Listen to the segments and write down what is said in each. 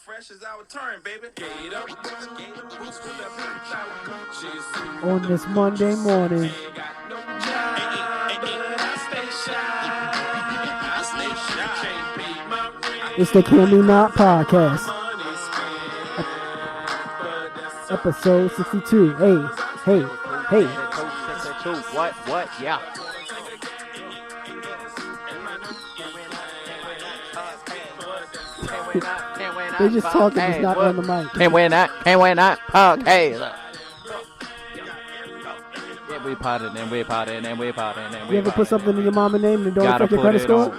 fresh as our turn, baby. On this Monday morning. It's the Can We Not Podcast. Episode 62. Hey. What? Yeah. They just talking, it's not on the mic. Can't win that. Okay. Yeah, we potted and we potted and we potted and we You ever put something in your mama's name and don't affect your credit score?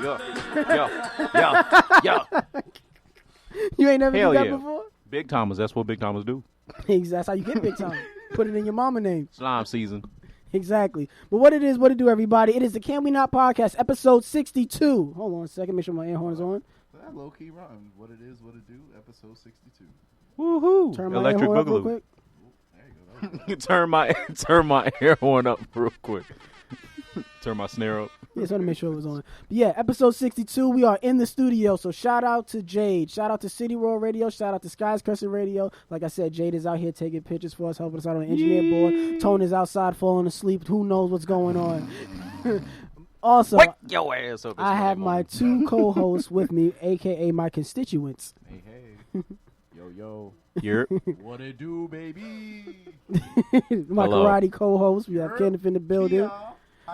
Yo. You ain't never Hell did that yeah. before? Big Thomas, that's what Big Thomas do. That's how you get big time. Put it in your mama name. Slime season. Exactly. But what it do, everybody? It is the Can We Not Podcast, episode 62. Hold on a second, make sure my air horn is on. That low key rhyme. What it is, what it do. Episode 62. Woohoo! Turn my Electric air horn up real Boogaloo. quick. There you go. turn my air horn up real quick. Turn my snare up. Yeah, just want to make sure it was on. But yeah, episode 62. We are in the studio. So shout out to Jade. Shout out to City Roll Radio. Shout out to Skies Crescent Radio. Like I said, Jade is out here taking pictures for us, helping us out on the engineer board. Tone is outside falling asleep. Who knows what's going on? Also, Wake your ass up. I have my two co-hosts with me, a.k.a. my constituents. Hey. Yo. You're What it do, baby? My Hello. karate co-host. We have Kenneth in the building.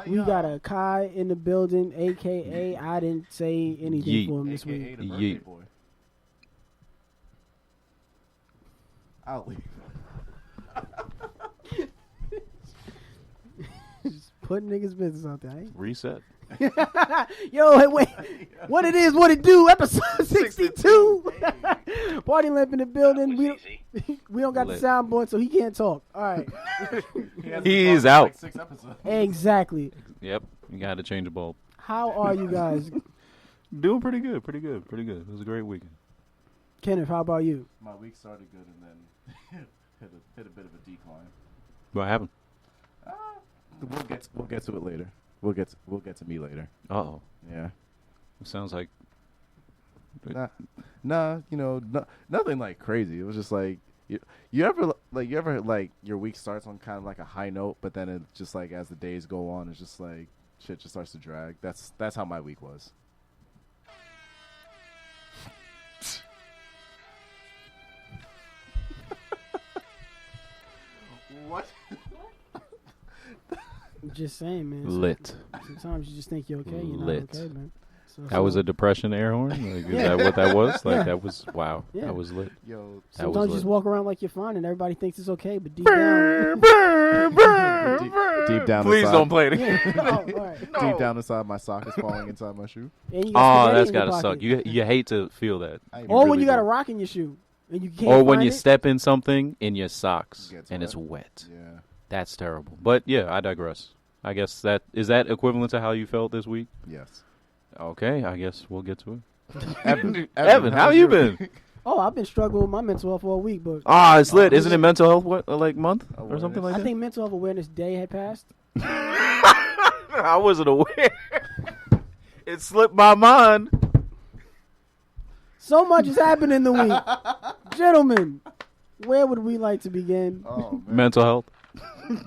Hiya. We got a Kai in the building, a.k.a. I didn't say anything Yeet. for him this AKA week. the birthday Yeet. boy. I'll leave. Just putting niggas' business out there. reset. Yo, hey, wait. What it is, what it do, episode 62. Party Lamp in the building. We don't got Lit. the soundboard, so he can't talk. All right. He's Like out. 6 episodes. Exactly. Yep. You got to change the bulb. How are you guys? Doing pretty good. It was a great weekend. Kenneth, how about you? My week started good and then hit a bit of a decline. What happened? We'll get to it later. We'll get to me later. Uh-oh. Yeah. It sounds like... Nah, nothing like crazy. It was just like you ever your week starts on kind of like a high note, but then it just like as the days go on, it's just like shit just starts to drag. That's how my week was. What? I'm just saying, man. lit. Sometimes you just think you're okay. You're not Lit. okay, man. So, That was a depression air horn? Like, is that what that was? Like, that was... Wow. Yeah. That was lit. Yo, That was Sometimes you just lit. walk around like you're fine and everybody thinks it's okay, but deep down... deep down Please inside, don't play it. Yeah. Oh, all right. deep down inside my sock is falling inside my shoe. And you Oh, got spaghetti that's in your gotta pocket. suck. You hate to feel that. I Or when really you got a do. rock in your shoe and you can't Or when find you it. step in something in your socks Gets and wet. it's wet. Yeah. That's terrible. But yeah, I digress. I guess that is that equivalent to how you felt this week? Yes. Okay, I guess we'll get to it. Evan, how you been? Oh, I've been struggling with my mental health all week, but Ah, it's lit. Isn't it mental health like month or Awareness. something like I that? think Mental Health Awareness Day had passed. I wasn't aware. It slipped my mind. So much has happened in the week. Gentlemen, where would we like to begin? Oh, man. Mental health,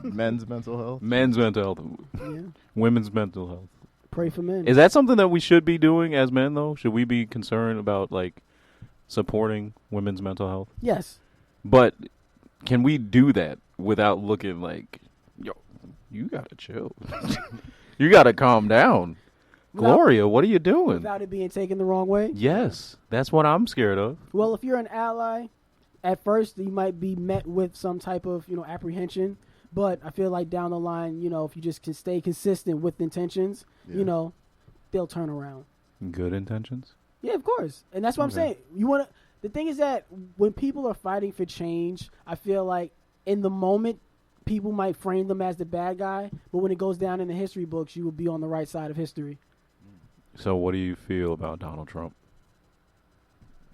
Men's mental health. men's mental health, Yeah, women's mental health. pray for men. Is that something that we should be doing as men, though? Should we be concerned about, like, supporting women's mental health? Yes. But can we do that without looking like, yo, you gotta chill. You gotta calm down. Without- Gloria, what are you doing? Without it being taken the wrong way? Yes, that's what I'm scared of. Well, if you're an ally, at first you might be met with some type of, apprehension. But I feel like down the line, if you just can stay consistent with intentions, Yeah. they'll turn around. Good intentions? Yeah, of course. And that's what I'm saying. The thing is that when people are fighting for change, I feel like in the moment, people might frame them as the bad guy. But when it goes down in the history books, you will be on the right side of history. So what do you feel about Donald Trump?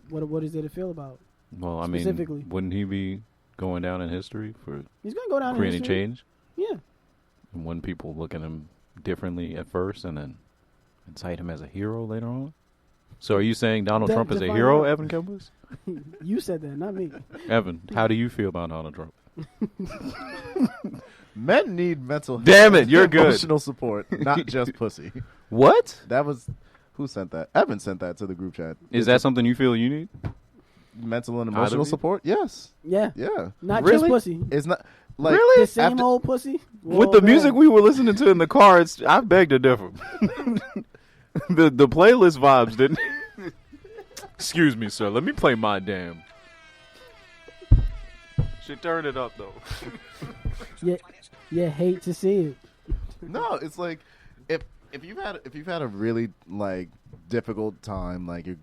What is there to feel about? Well, I Specifically. mean, wouldn't he be going down in history for He's going to go down in creating history. change? Yeah. And when people look at him differently at first and then incite him as a hero later on? So are you saying Donald Trump is a define hero, that. Evan Kempis? You said that, not me. Evan, how do you feel about Donald Trump? Men need mental Damn it, you're good. emotional support, not just pussy. What? That was who sent that? Evan sent that to the group chat. Is that something you feel you need? mental and Either emotional of you? support? Yes. Yeah. Yeah. Not Really? just pussy. It's not like Really? The same after- old pussy. With Well, the man. music we were listening to in the car, I beg to differ. the playlist vibes didn't. Excuse me, sir. Let me play my damn. Should turn it up though. Yeah, hate to see it. No, it's like if you've had a really like difficult time, like your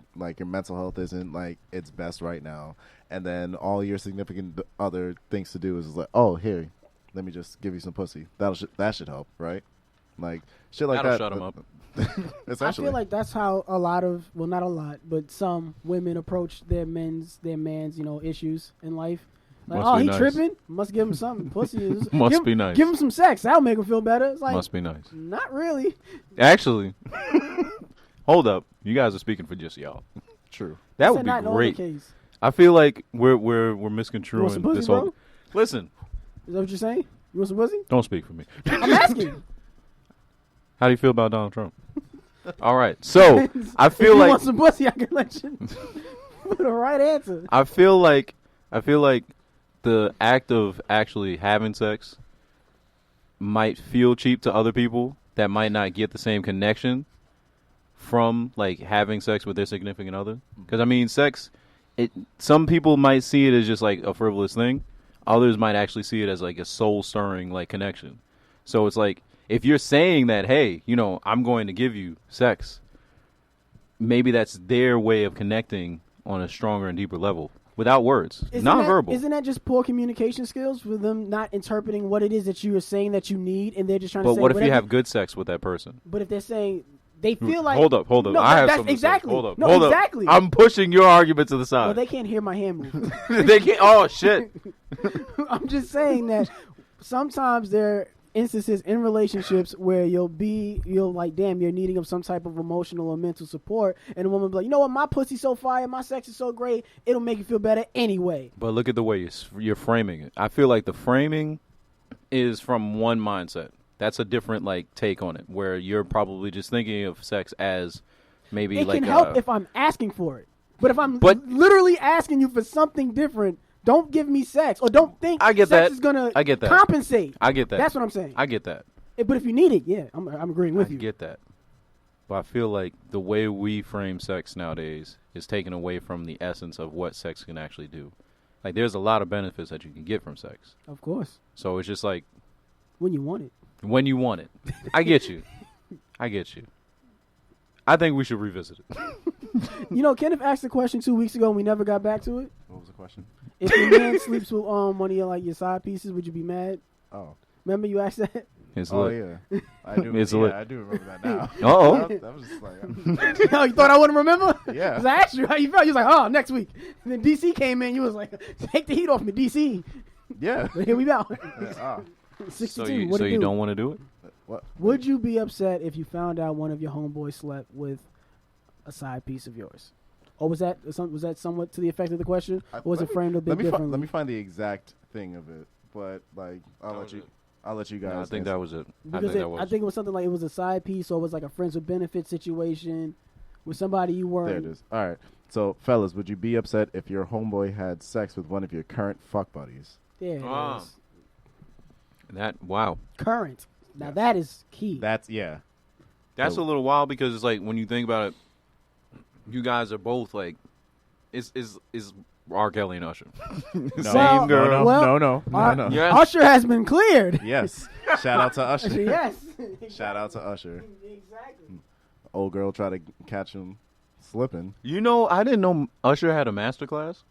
mental health isn't like its best right now, and then all your significant other things to do is like, oh, here, let me just give you some pussy. That should help, right? Like shit like That'll that. shut 'em up. Essentially, I feel like that's how a lot of, well, not a lot, but some women approach their man's, issues in life. Like, Must oh, be he nice. tripping? Must give him something. Pussy is. Must be nice. Give him some sex. That'll make him feel better. It's like, Must be nice. not really. Actually, hold up. You guys are speaking for just y'all. true. That I would said be not in all the great. case. I feel like we're You want misconstruing some pussy, this whole. bro? Listen, Is that what you're saying? You want some pussy? don't speak for me. I'm asking. How do you feel about Donald Trump? All right, so I If feel you like want some pussy, I can let you. For the right answer. I feel like the act of actually having sex might feel cheap to other people that might not get the same connection from like having sex with their significant other. Because I mean, sex, some people might see it as just like a frivolous thing. Others might actually see it as like a soul stirring like connection. So it's like if you're saying that, hey, I'm going to give you sex, maybe that's their way of connecting on a stronger and deeper level without words, nonverbal. Isn't that just poor communication skills for them not interpreting what it is that you are saying that you need, and they're just trying to But say what if you whatever- have good sex with that person? But if they're saying they feel like Hold up. No, I have that's something exactly. to say. Hold up. No, hold exactly. up. I'm pushing your argument to the Well, side. they can't hear my hand move. They can't. Oh shit. I'm just saying that sometimes there are instances in relationships where you'll like, damn, you're needing of some type of emotional or mental support, and a woman will be like, you know what, my pussy's so fire, my sex is so great, it'll make you feel better anyway. But look at the way you're framing it. I feel like the framing is from one mindset. That's a different like take on it, where you're probably just thinking of sex as maybe It like can help if I'm asking for it, but if I'm But- literally asking you for something different, don't give me sex, or don't think I get sex that. is gonna I get that. compensate. I get that. That's what I'm saying. I get that. But if you need it, yeah, I'm agreeing with I you. get that. But I feel like the way we frame sex nowadays is taken away from the essence of what sex can actually do. Like, there's a lot of benefits that you can get from sex. Of course, So it's just like, when you want it. when you want it. I get you. I get you. I think we should revisit it. Kenneth asked a question 2 weeks ago and we never got back to it. What was the question? If your man sleeps with one of your side pieces, would you be mad? Oh. Remember you asked that? It's Oh lit. yeah, I do. It's yeah, lit. I do remember that now. Uh-oh. That was just like, Oh, you thought I wouldn't remember? Yeah. 'Cause I asked you how you felt. You was like, oh, next week. And then DC came in. You was like, take the heat off me, DC. yeah. But here we go. 62. So you, what so it you do? don't want to do it? What? Would you be upset if you found out one of your homeboys slept with a side piece of yours? Or was that somewhat to the effect of the question? Or was it framed a bit differently? Let me find the exact thing of it. But like, I'll let you guys. No, I think answer. that was it. I Because think that was. I think it was something like it was a side piece, or it was like a friends with benefits situation with somebody you weren't. There it is. All right. So, fellas, would you be upset if your homeboy had sex with one of your current fuck buddies? There it Ah. is. Wow. Current. Now Yeah. that is key. That's yeah. That's a Oh. little wild because it's like when you think about it, you guys are both like, is R. Kelly and Usher. No, Well- no, well, no. Yeah. Usher has been cleared. Yes. Shout out to Usher. Yes. Shout out to Usher. Exactly. Old girl tried to catch him slipping. I didn't know Usher had a master class.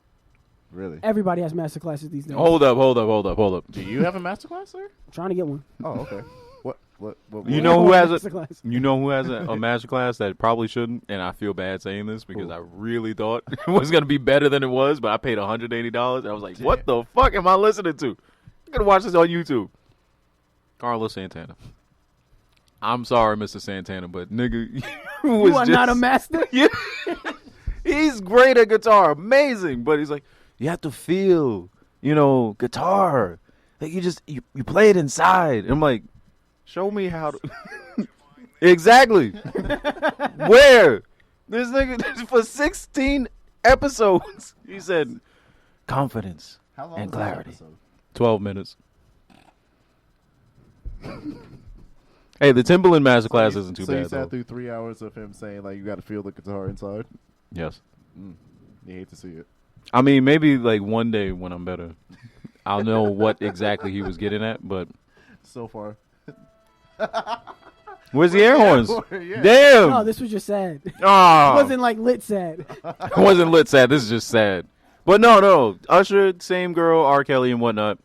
Really? Everybody has master classes these days. Hold up. Do you have a master class, sir? I'm trying to get one. Oh, okay. What? You know who has a Masterclass. You know who has a master class that probably shouldn't, and I feel bad saying this because I really thought it was gonna be better than it was, but I paid $180 and I was like, what the fuck am I listening to? I'm gonna watch this on YouTube. Carlos Santana. I'm sorry, Mr. Santana, but nigga, You are not a master. Yeah. He's great at guitar, amazing, but he's like, you have to feel, guitar. Like you play it inside. I'm like, show me how to. Exactly. Where? This nigga for 16 episodes. He said, confidence How long and was that clarity. episode? 12 minutes. Hey, the Timbaland masterclass isn't too so you bad sat though. through 3 hours of him saying like you got to feel the guitar inside. Yes. You hate to see it. I mean, maybe like one day when I'm better, I'll know what exactly he was getting at. But So far, where's the air horns? Yeah. Damn. No, this was just sad. It Oh, wasn't like lit sad. it wasn't lit sad. This is just sad. But no. Usher, same girl, R. Kelly and whatnot.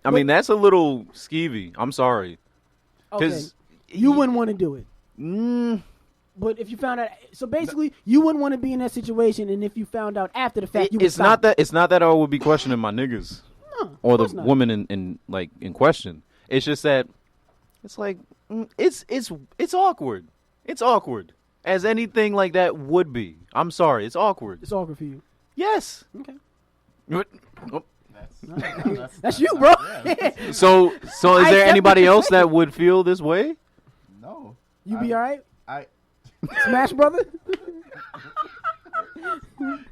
I mean, that's a little skeevy. I'm sorry. Okay, 'Cause you wouldn't want to do it. Mm, But if you found out, so basically, you wouldn't want to be in that situation, and if you found out after the fact, you would it's not that. It's not that I would be questioning my niggas No, or of the course not. woman in question. It's just that it's like it's awkward. It's awkward as anything like that would be. I'm sorry, it's awkward. It's awkward for you. Yes. Okay, What? Oh. that's you, bro. So is I there accept anybody what you're else saying. that would feel this way? No, You be all right, I Smash Brother.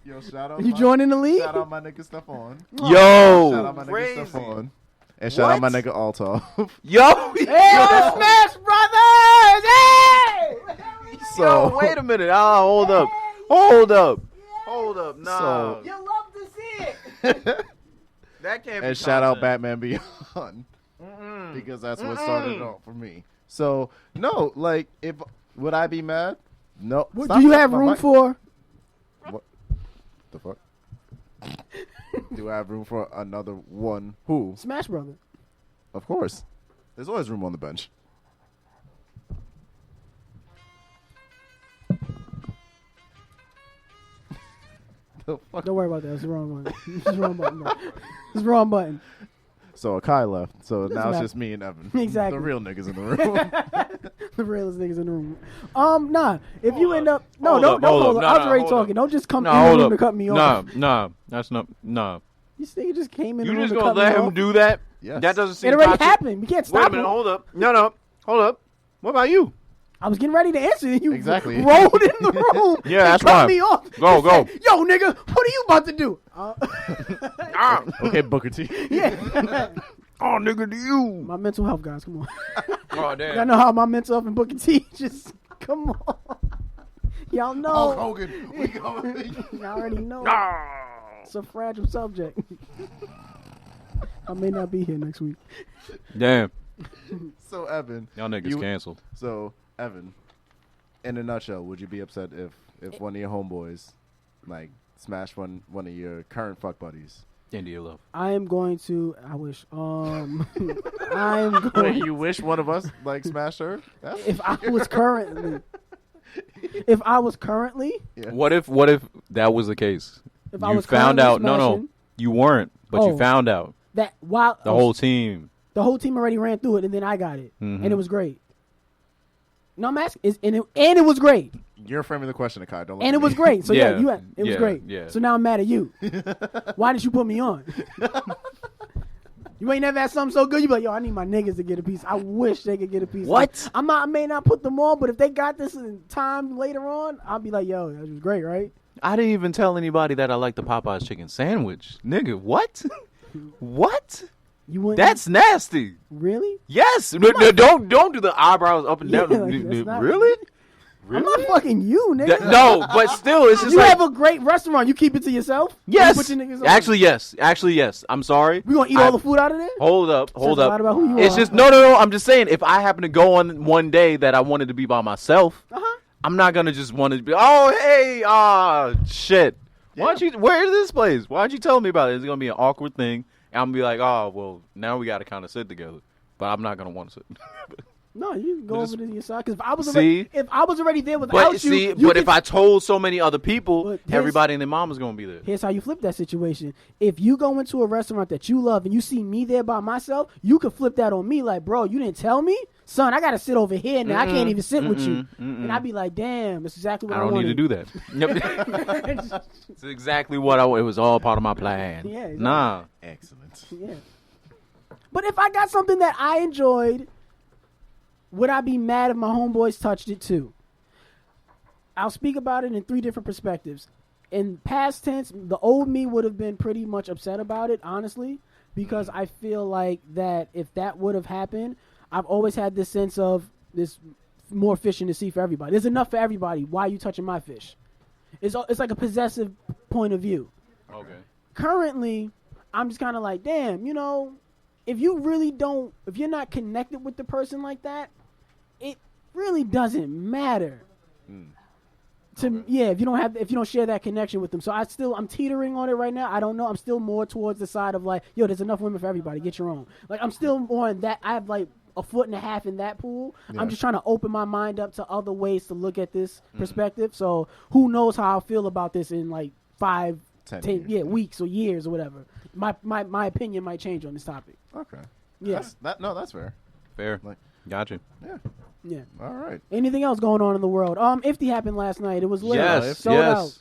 yo shout out. You my, joining the league? Shout out my nigga Stephon. Yo, Shout out my nigga crazy. Stephon. And shout out my What? nigga Altov. Yo, Hey, Smash Brothers! Hey! So yo, wait a minute. Hold up. Nah, So- You love to see it. that can't be. and shout out content. Batman Beyond because that's what started it off for me. So no, like if would I be mad? No. What, Stop do you touching have my room mic. for? What the fuck? Do I have room for another one? Who? Smash Brother? Of course. There's always room on the bench. The fuck? Don't worry about that. It's the wrong one. It's the wrong button. Bro. It's the wrong button. So Akai left. So Doesn't now it's matter. just me and Evan. Exactly. The real niggas in the room. The realest niggas in the room. Nah. If you end up, no, Hold don't up, don't hold hold up. up. I was Nah, already hold talking. up. Don't just come No, in the hold room up. to cut me off. Nah, that's not. Nah. This nigga just came in You the room just to gonna cut me let him off. do that? Yes. That doesn't seem It already toxic. happened. We can't Wait stop a minute. him. Hold up. No. Hold up. What about you? I was getting ready to answer, and you Exactly. rolled in the room. Yeah, and that's cut fine. me off. Go, and go. said, Yo, nigga, what are you about to do? Ah. Okay, Booker T. Yeah. Oh, nigga, do you? My mental health, guys. Come on. Oh, damn. Y'all know how my mental health and Booker T just come on. Y'all know. Hulk Hogan. We going. Y'all already know. Ah. It's a fragile subject. I may not be here next week. Damn. So Evan. Y'all niggas You- canceled. So Evan, in a nutshell, would you be upset if one of your homeboys like smashed one of your current fuck buddies? India love. I am going to. I wish. I'm Wait, going. you wish one of us like smashed her? That's If I was currently. If I was currently. yeah. What if that was the case? If I You was found out. currently No, smashing, you weren't, but Oh. you found out. That while The whole team. the whole team already ran through it, and then I got it, Mhm. and it was great. No, I'm asking, and it was great, You're framing the question, Akai. Don't look and at it was me. great. So Yeah, it was yeah, great. yeah. So now I'm mad at you. Why didn't you put me on? You ain't never had something so good. You be like, yo, I need my niggas to get a piece. I wish they could get a piece. What? I may not put them on, but if they got this in time later on, I'll be like, yo, that was great, right? I didn't even tell anybody that I like the Popeyes chicken sandwich. Nigga, what? What? You wouldn't. That's nasty. really. Yes. No, don't do the eyebrows up and Yeah, down. like, that's not- Really? I'm not fucking you, nigga. No, but still, it's just You like have a great restaurant. You keep it to yourself. yes. You put your niggas on? Actually, yes. I'm sorry. we gonna eat I- all the food out of there. Hold up. Says a lot about who you It's are. just no. I'm just saying, if I happen to go on one day that I wanted to be by myself, Uh-huh. I'm not gonna just want to be. Oh, hey, shit. Why don't you? Where is this place? Why don't you tell me about it? It's gonna be an awkward thing. And I'm gonna be like, oh, well, now we gotta kind of sit together. But I'm not gonna want to sit. No, you can go Just- over to your side. Because if See? I was already there without But you, see, you but could- if I told so many other people, But here's- everybody and their mom is gonna be there. Here's how you flip that situation. If you go into a restaurant that you love and you see me there by myself, you could flip that on me like, bro, you didn't tell me? Son, I got to sit over here now. I can't even sit with you. And I'd be like, damn, that's exactly what I I don't wanted. need to do that. Yep. It's exactly what I. It was all part of my plan. Yeah, exactly. Nah. Excellent. Yeah. But if I got something that I enjoyed, would I be mad if my homeboys touched it too? I'll speak about it in 3 different perspectives. In past tense, the old me would have been pretty much upset about it, honestly, because I feel like that if that would have happened, I've always had this sense of this more fish in the sea for everybody. There's enough for everybody. Why are you touching my fish? It's like a possessive point of view. Okay. Currently, I'm just kind of like, damn, if you really don't, if you're not connected with the person like that, it really doesn't matter. If you don't share that connection with them. So I'm teetering on it right now. I don't know. I'm still more towards the side of like, yo, there's enough women for everybody. Get your own. Like, I'm still on that. I have like a foot and a half in that pool. Yeah. I'm just trying to open my mind up to other ways to look at this perspective. So who knows how I'll feel about this in like 5, 10 years. weeks or years or whatever. My opinion might change on this topic. Okay. Yeah. That's fair. Fair. Like- Gotcha. Yeah. Yeah. All right. Anything else going on in the world? IFTY happened last night. It was lit. Yes. Sold yes. out.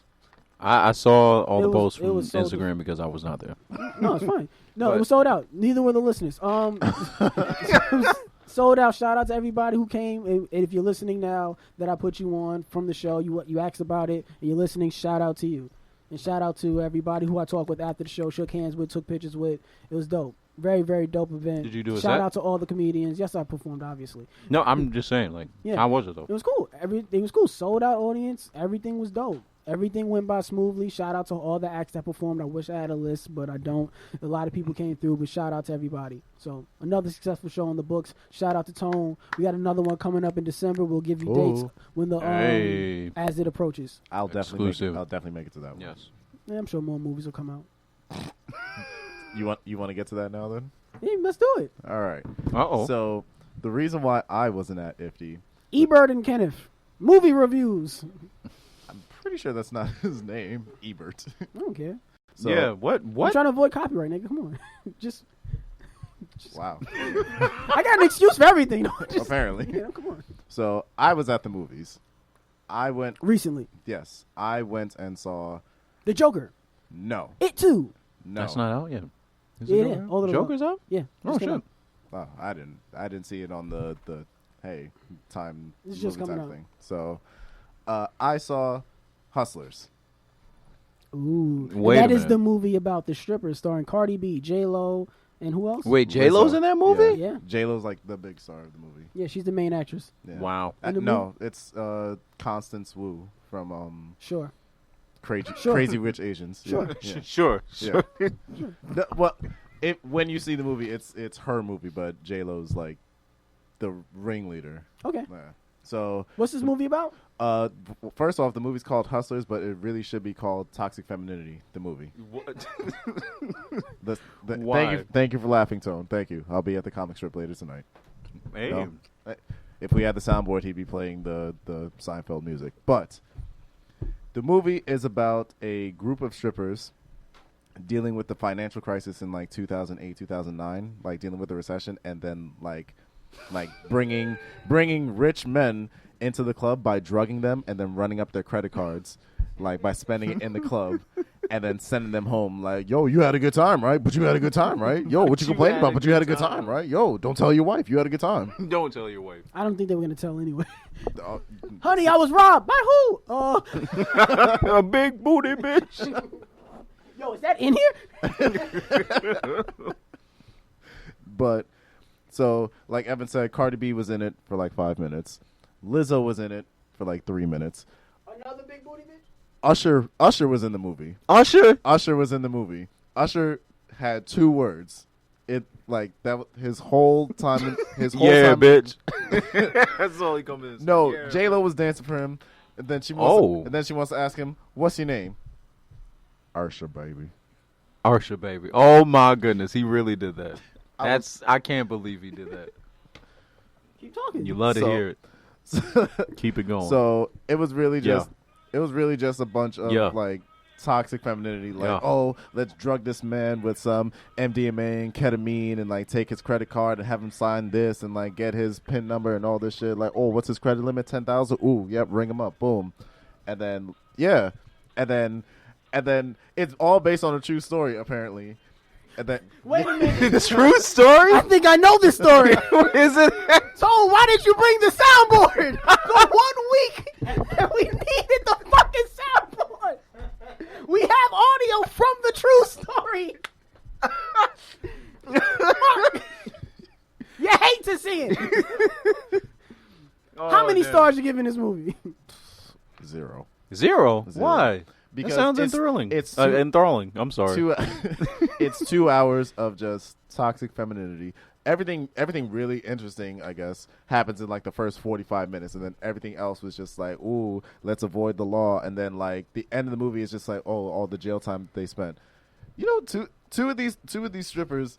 I saw all It the was- posts it from was sold Instagram because I was not there. No, it's fine. No, But- it was sold out. Neither were the listeners. It was sold out. Shout out to everybody who came. And if you're listening now, that I put you on from the show, you asked about it, and you're listening. Shout out to you, and shout out to everybody who I talked with after the show, shook hands with, took pictures with. It was dope. Very, very dope event. Did you do a Shout set? out to all the comedians. Yes, I performed, obviously. No, I'm just saying, like, Yeah. how was it though? It was cool. It was cool. Sold out audience. Everything was dope. Everything went by smoothly. Shout out to all the acts that performed. I wish I had a list, but I don't. A lot of people came through, but shout out to everybody. So another successful show in the books. Shout out to Tone. We got another one coming up in December. We'll give you dates Ooh. when the Hey. as it approaches. I'll definitely Exclusive. make it to that one. Yes. Yeah, I'm sure more movies will come out. You want to get to that now then? Yeah, let's do it. All right. Uh-oh. So the reason why I wasn't at IFTY, Ebert and Kenneth. Movie reviews. I'm pretty sure that's not his name, Ebert. I don't care. So, yeah. What? I'm trying to avoid copyright, nigga. Come on. just Wow. I got an excuse for everything. Just, Apparently. yeah, come on. So I was at the movies. I went Recently. and saw The Joker. no. It too. No. That's not out yet. Is Yeah, it yeah, out? all of them Joker's out? Yeah. Oh just came shit. out. Oh, I didn't see it on the hey time It's just movie coming time out. thing. So I saw Hustlers. Ooh. Wait That a is minute. the movie about the strippers starring Cardi B, J-Lo, and who else? Wait, J Lo's Lizzo. in that movie? Yeah. J-Lo's like the big star of the movie. Yeah, she's the main actress. Yeah. Wow. In the No, it's Constance Wu from Sure. Crazy Sure. Crazy Rich Asians. Sure. Yeah. Sure. Yeah. No, well, when you see the movie, it's her movie, but J Lo's like the ringleader. Okay. Yeah. So What's this movie about? first off, the movie's called Hustlers, but it really should be called Toxic Femininity. The movie. What? Why? Thank you for laughing, Tone. Thank you. I'll be at the comic strip later tonight. Hey. No. If we had the soundboard, he'd be playing the Seinfeld music. But the movie is about a group of strippers dealing with the financial crisis in like 2008, 2009, like dealing with the recession, and then like bringing rich men into the club by drugging them and then running up their credit cards, like by spending it in the club. And then sending them home like, yo, you had a good time, right? But you had a good time, right? Yo, what you complaining about? But you had a good time, right? Yo, don't tell your wife you had a good time. Don't tell your wife. I don't think they were going to tell anyway. Uh, Honey, I was robbed. By who? A big booty bitch. Yo, is that in here? But so, like Evan said, Cardi B was in it for like 5 minutes. Lizzo was in it for like 3 minutes. Another big booty bitch? Usher was in the movie. Usher. Usher was in the movie. Usher had 2 words. It like that his whole time. His whole Yeah, time, bitch. That's all he comes in. No, Yeah. J Lo was dancing for him, and then she wants to ask him, "What's your name?" Usher, baby. Usher, baby. Oh my goodness, he really did that. I I can't believe he did that. Keep talking. You love to So- hear it. Keep it going. So it was really just a bunch of Yeah. like toxic femininity. Like, Yeah. oh, let's drug this man with some MDMA and ketamine and like take his credit card and have him sign this and like get his PIN number and all this shit. Like, oh, what's his credit limit? 10,000. Ooh, yep, ring him up. Boom. And then and then it's all based on a true story apparently. And then Wait a minute. the true story? I think I know this story. Is it? So why did you bring the soundboard? For 1 week, and we needed the fucking soundboard. We have audio from the true story. You hate to see it. How many stars you giving this movie? 0. Zero. Zero. Why? Because that sounds it's- enthralling. it's enthralling. I'm sorry. 2 it's 2 hours of just toxic femininity. Everything really interesting, I guess, happens in like the first 45 minutes, and then everything else was just like, ooh, let's avoid the law. And then like the end of the movie is just like, oh, all the jail time they spent. You know, two of these strippers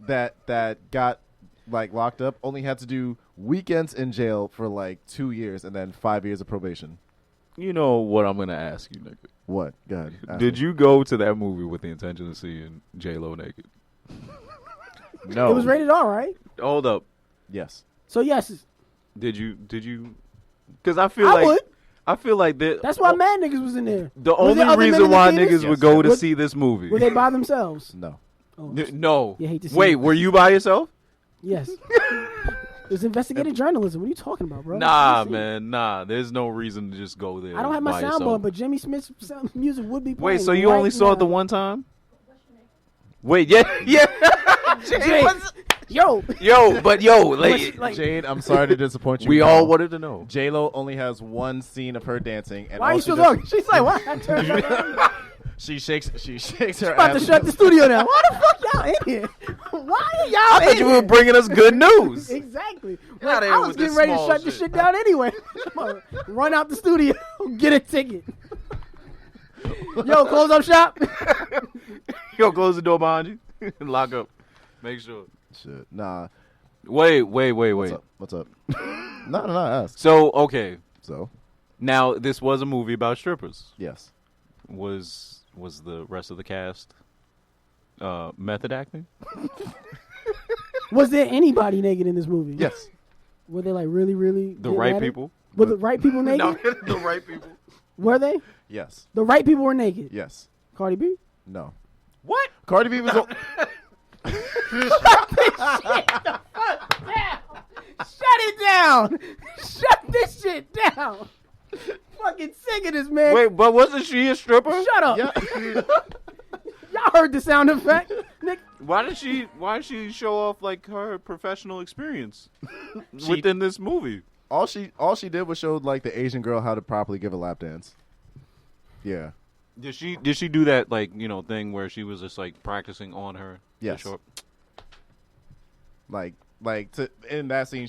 that got like locked up only had to do weekends in jail for like 2 years and then 5 years of probation. You know what I'm gonna ask you, nigga. What? Go ahead. Ask Did me. you go to that movie with the intention of seeing J-Lo naked? No. It was rated R, right? Hold up. Yes. So yes, Did you? Because I feel I like would. I feel like that. That's why mad niggas was in there. The Were there only other men reason in the why theaters? niggas would go to Were- see this movie. Were they by themselves? No. Oh, No. You hate to see Wait, it. were you by yourself? yes. It's investigative journalism. What are you talking about, bro? Nah, Let me see. man. Nah. There's no reason to just go there. I don't have my by soundboard, yourself. but Jimmy Smith's music would be playing. Wait, so you right only saw it the now. one time? Wait, yeah, yeah. Jay, yo, like, Jade, I'm sorry to disappoint you. we now. all wanted to know. J-Lo only has one scene of her dancing, and why are all you she still does- talking? She's like, what? I turned it on. She shakes her About to ass. shut the studio down. Why the fuck y'all in here? Why are y'all I thought in you here? were bringing us good news. Exactly. Get outta Like, here I was with getting this ready to small shut this shit. shit down anyway. Run out the studio, get a ticket. Yo, close up shop. Yo, close the door behind you and lock up. Make sure. Shit. Nah. Wait. What's up? No, ask. So, okay. So, Now, this was a movie about strippers. yes. Was the rest of the cast method acting? Was there anybody naked in this movie? Yes. Were they like really, really? The getting right at it? people? Were the right people naked? No, the right people. Were they? Yes. The right people were naked. Yes. Cardi B. No. What? Cardi B was. Shut it down. Shut this shit down. Fucking sick of this, man. Wait, but wasn't she a stripper? Shut up. Yeah. Y'all heard the sound effect. Nick. Why did she show off like her professional experience within this movie? all she did was show like the Asian girl how to properly give a lap dance. Yeah. Did she do that like, thing where she was just like practicing on her? Yes. To show- Like in that scene,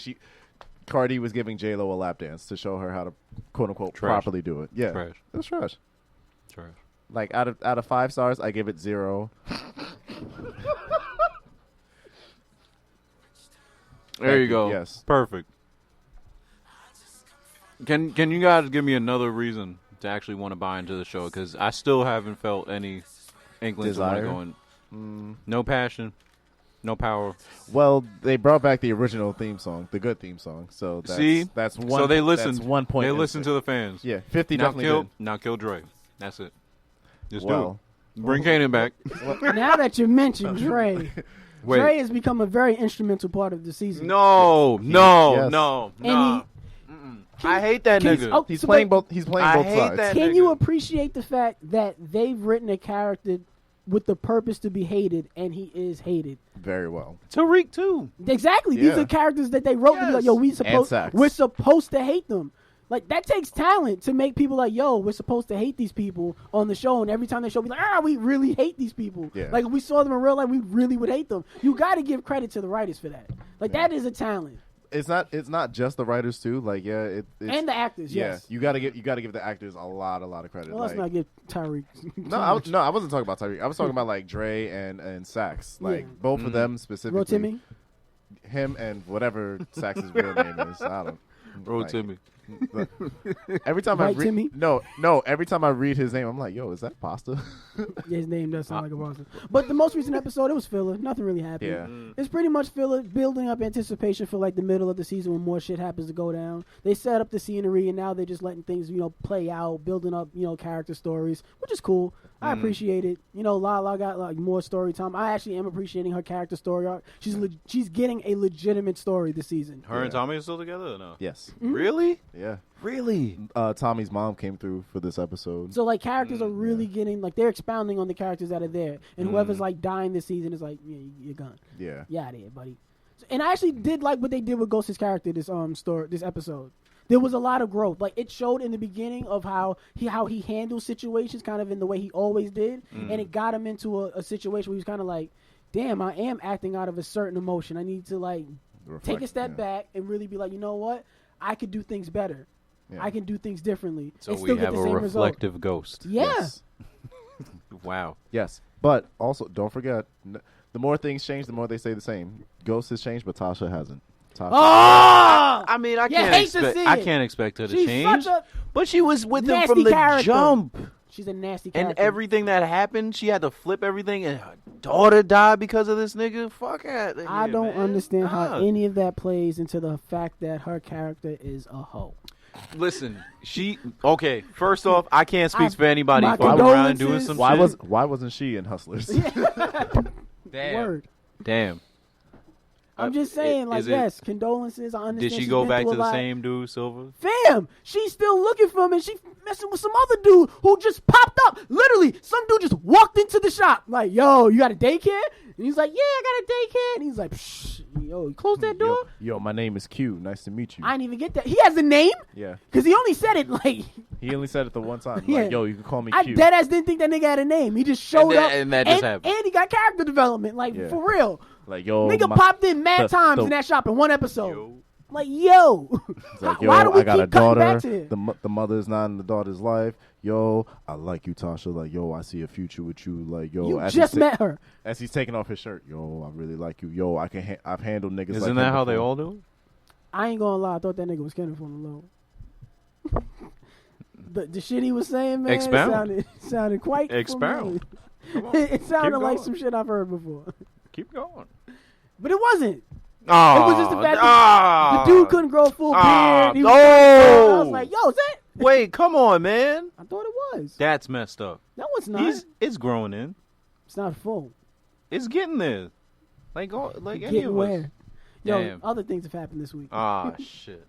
Cardi was giving J-Lo a lap dance to show her how to quote unquote Trash. properly do it. Yeah. Trash. It was trash. Trash. Like out of 5 stars, I give it 0. There Thank you you, go. yes. Perfect. Can you guys give me another reason to actually want to buy into the show? Because I still haven't felt any inkling to want to Desire? go in. No passion, no power. Well, they brought back the original theme song, the good theme song. So that's one. So they listened. That's 1 point. They into listened it. to the fans. Yeah, 50 Now definitely did. kill Dre. That's it. Just Well, do it. Bring Kanan back. Now that you mentioned Dre, Wait. Dre has become a very instrumental part of the season. No. Yes. Nah. And I hate that Can- nigga. oh, he's so playing wait, both. He's playing I both hate sides. that. Can nigga. you appreciate the fact that they've written a character with the purpose to be hated, and he is hated? Very well. Tariq too. Exactly. These Yeah. are characters that they wrote to be like, Yes. yo, Sax. we're supposed to hate them. Like, that takes talent to make people like, yo, we're supposed to hate these people on the show, and every time they show, be like, we really hate these people. Yeah. Like, if we saw them in real life, we really would hate them. You got to give credit to the writers for that. Like, Yeah. that is a talent. It's not just the writers too. Like it's And the actors, yeah. yes. You gotta give the actors a lot of credit. Well, let's like, not give Tyreek. no, I wasn't talking about Tyreek. I was talking about like Dre and Sax. Like Yeah. both of them specifically. Rotimi? him and whatever Sax's real name is. I don't. Bro, like, Timmy. Every time Right, I Timmy? read, every time I read his name, I'm like, yo, is that pasta? Yeah, his name does sound like a monster. But the most recent episode, it was filler. Nothing really happened. Yeah. It's pretty much filler, building up anticipation for like the middle of the season when more shit happens to go down. They set up the scenery, and now they're just letting things, play out, building up, character stories, which is cool. I appreciate it. Lala got like more story time. I actually am appreciating her character story arc. She's getting a legitimate story this season. Her and Tommy are still together or no? Yes. Really? Yeah. Really? Tommy's mom came through for this episode. So like characters are really getting like they're expounding on the characters that are there, and whoever's like dying this season is like, yeah, you're gone. Yeah. You out of here, buddy. And I actually did like what they did with Ghost's character this episode. There was a lot of growth. Like it showed in the beginning of how he handles situations, kind of in the way he always did, and it got him into a situation where he was kind of like, damn, I am acting out of a certain emotion. I need to like take a step back and really be like, you know what? I could do things better. Yeah. I can do things differently. So and we still have get the a same reflective result. ghost. Yeah. Yes. Wow. Yes. But also, don't forget, the more things change, the more they stay the same. Ghost has changed, but Tasha hasn't. Oh! I mean, I can't expect her to She's change. such a But she was with him nasty from the character. jump. She's a nasty character. And everything that happened, she had to flip everything, and her daughter died because of this nigga. Fuck it. I don't understand how any of that plays into the fact that her character is a hoe. Listen, okay. First off, I can't speak for anybody my fucking around doing some shit. Why wasn't she in Hustlers? Damn. Word. Damn. I'm just saying, like, is it- yes, condolences. I understand. Did she she's go been back through to a the lot. same dude, Silver? Fam, she's still looking for him, and she's messing with some other dude who just popped up. Literally, some dude just walked into the shop, like, yo, you got a daycare? And he's like, yeah, I got a daycare. And he's like, psh, yo, you close that door? Yo, my name is Q. Nice to meet you. I didn't even get that. He has a name? Yeah. Because he only said it, like, He only said it the one time. Yeah. Like, yo, you can call me I Q. deadass didn't think that nigga had a name. He just showed up. And that just happened. And he got character development, like, Yeah. for real. Like, yo, Nigga popped in mad times in that shop in one episode. Like, yo. It's like, yo, Why do we I got keep a cutting daughter. back to it? The mother's not in the daughter's life. Yo, I like you, Tasha. Like, yo, I see a future with you. Like, yo, You as just he's met her. as he's taking off his shirt. Yo, I really like you. Yo, I've handled niggas. Isn't like that him how they before. all do it? I ain't gonna lie. I thought that nigga was Kendrick from the low. The shit he was saying, man, Expound. it sounded quite Expound. familiar. It sounded Keep like going. some shit I've heard before. Keep going. But it wasn't. Oh, It was just the fact that the dude couldn't grow a full beard. He was I was like, yo, is that? Wait, come on, man. I thought it was. That's messed up. No, it's not. It's growing in. It's not full. It's getting there. Like any Getting of us. where? Yo, Damn. other things have happened this week. Ah, shit.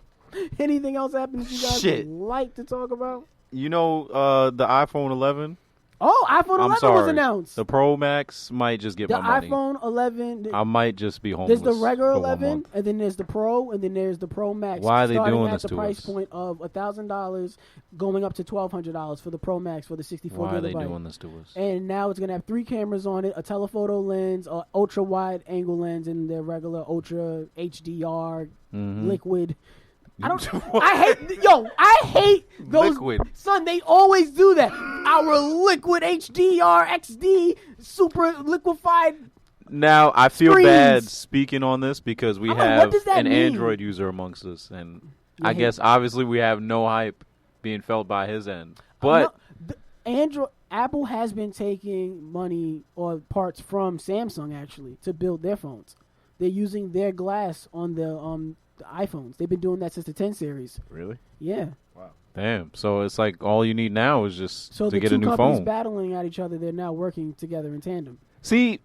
Anything else happened that you guys Shit. would like to talk about? You know, the iPhone 11. Oh, iPhone 11 I'm sorry. was announced. The Pro Max might just get The my money. iPhone 11. I might just be homeless. There's the regular for 1 11, month. and then there's the Pro, and then there's the Pro Max. Why are they starting doing at this the to price us? point of $1,000, going up to $1,200 for the Pro Max for the 64 Why are they gigabyte. doing this to us? And now it's gonna have 3 cameras on it: a telephoto lens, a ultra wide angle lens, and their regular ultra HDR Mhm. liquid. I hate those. Liquid. Son, they always do that. Our liquid HDR XD super liquefied. Now, I feel Screens. bad speaking on this because we I'm like, what have does that an mean? Android user amongst us, and You I hate- guess obviously we have no hype being felt by his end. But Apple has been taking money or parts from Samsung actually to build their phones. They're using their glass on the iPhones. They've been doing that since the 10 series. Really? Yeah. damn, so it's like all you need now is just So to the get two a new companies phone. battling at each other, they're now working together in tandem. See,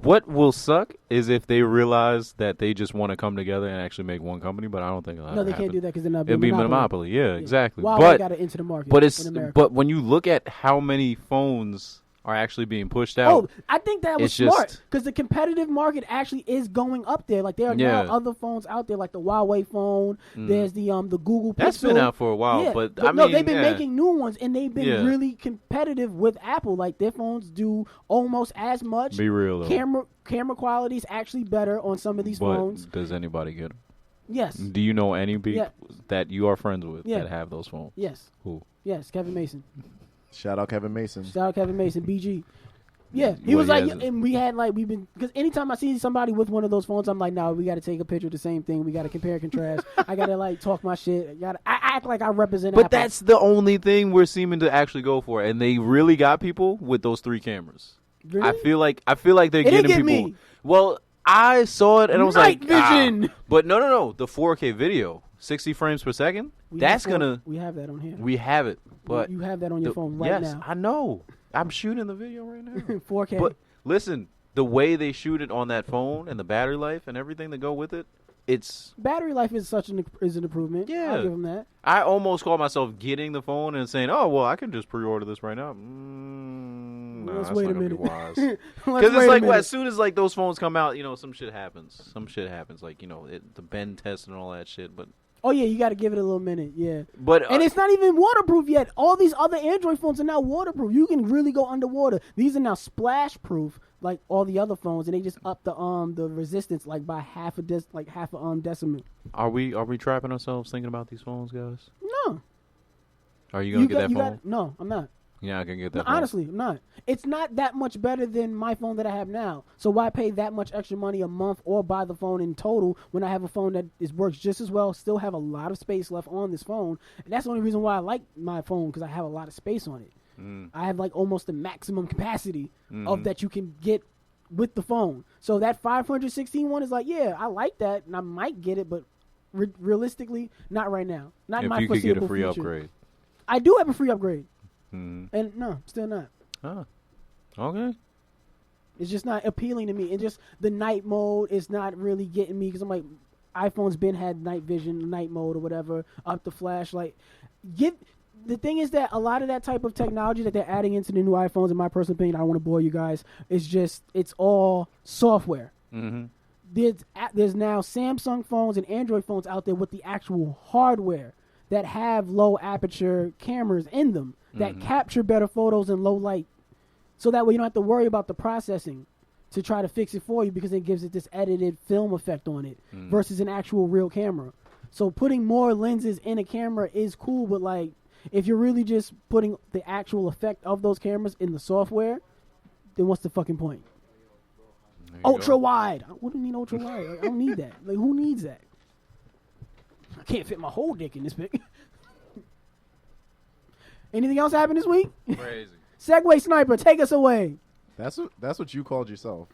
what will suck is if they realize that they just want to come together and actually make one company, but I don't think it'll No, they happen. can't do that because they're not. It'll be monopoly. monopoly. Yeah, exactly. Huawei got to enter the market. But it's in America. but when you look at how many phones are actually being pushed out, Oh, I think that was it's smart just- because the competitive market actually is going up there. Like there are now Yeah. other phones out there, like the Huawei phone. There's the Google Pixel. that's been out for a while. Yeah, But no, I mean, they've been yeah. making new ones, and they've been Yeah. really competitive with Apple. Like their phones do almost as much. Be real though. Camera quality is actually better on some of these But phones. does anybody get them? Yes, Do you know any people Yeah. that you are friends with Yeah. that have those phones? yes, Who? yes. Kevin Mason. Shout out Kevin Mason. Shout out Kevin Mason. BG. Yeah, he Well, was like, he hasn't. and we had like because anytime I see somebody with one of those phones, I'm like, no, we got to take a picture of the same thing. We got to compare and contrast. I got to like talk my shit. I act like I represent. But Apple. that's the only thing we're seeming to actually go for, and they really got people with those 3 cameras. Really? I feel like they're It didn't getting get people. me. Well, I saw it and I was Night like, vision. But no, the 4K video, 60 frames per second. We That's have gonna. we have that on here. We have it, but you have that on your phone right yes, now. I know. I'm shooting the video right now. 4K. But listen, the way they shoot it on that phone and the battery life and everything that go with it, it's. Battery life is an improvement. Yeah. I'll give them that. I almost call myself getting the phone and saying, "Oh well, I can just pre-order this right now." No, Let's that's wait not a gonna be minute. wise. Let's Because wait it's a like minute. as soon as like those phones come out, some shit happens. Like the bend test and all that shit. Oh yeah, you got to give it a little minute. Yeah. But And it's not even waterproof yet. All these other Android phones are now waterproof. You can really go underwater. These are now splash proof, like all the other phones, and they just up the resistance like by half a decimal. are we trapping ourselves thinking about these phones, guys? No, Are you gonna get that phone? No, I'm not. You're not gonna get that No, phone. honestly, I'm not. It's not that much better than my phone that I have now. So why pay that much extra money a month or buy the phone in total when I have a phone that works just as well, still have a lot of space left on this phone? And that's the only reason why I like my phone, because I have a lot of space on it. I have like almost the maximum capacity of that you can get with the phone. So that 516 one is like, yeah, I like that, and I might get it, but realistically, not right now. Not in If my you could foreseeable get a free future. upgrade. I do have a free upgrade, Mm-hmm. and no, still not. Oh, okay. It's just not appealing to me. And just the night mode is not really getting me, because I'm like, iPhone's been had night vision, night mode or whatever, up the flashlight. The thing is that a lot of that type of technology that they're adding into the new iPhones, in my personal opinion, I don't want to bore you guys, it's all software. Mm-hmm. There's now Samsung phones and Android phones out there with the actual hardware that have low aperture cameras in them that capture better photos in low light. So that way you don't have to worry about the processing to try to fix it for you, because it gives it this edited film effect on it versus an actual real camera. So putting more lenses in a camera is cool, but like if you're really just putting the actual effect of those cameras in the software, then what's the fucking point? Ultra wide. What do you mean ultra wide? I don't need that. Like, who needs that? I can't fit my whole dick in this pic. Anything else happened this week? Crazy. Segway Sniper, take us away. That's what you called yourself.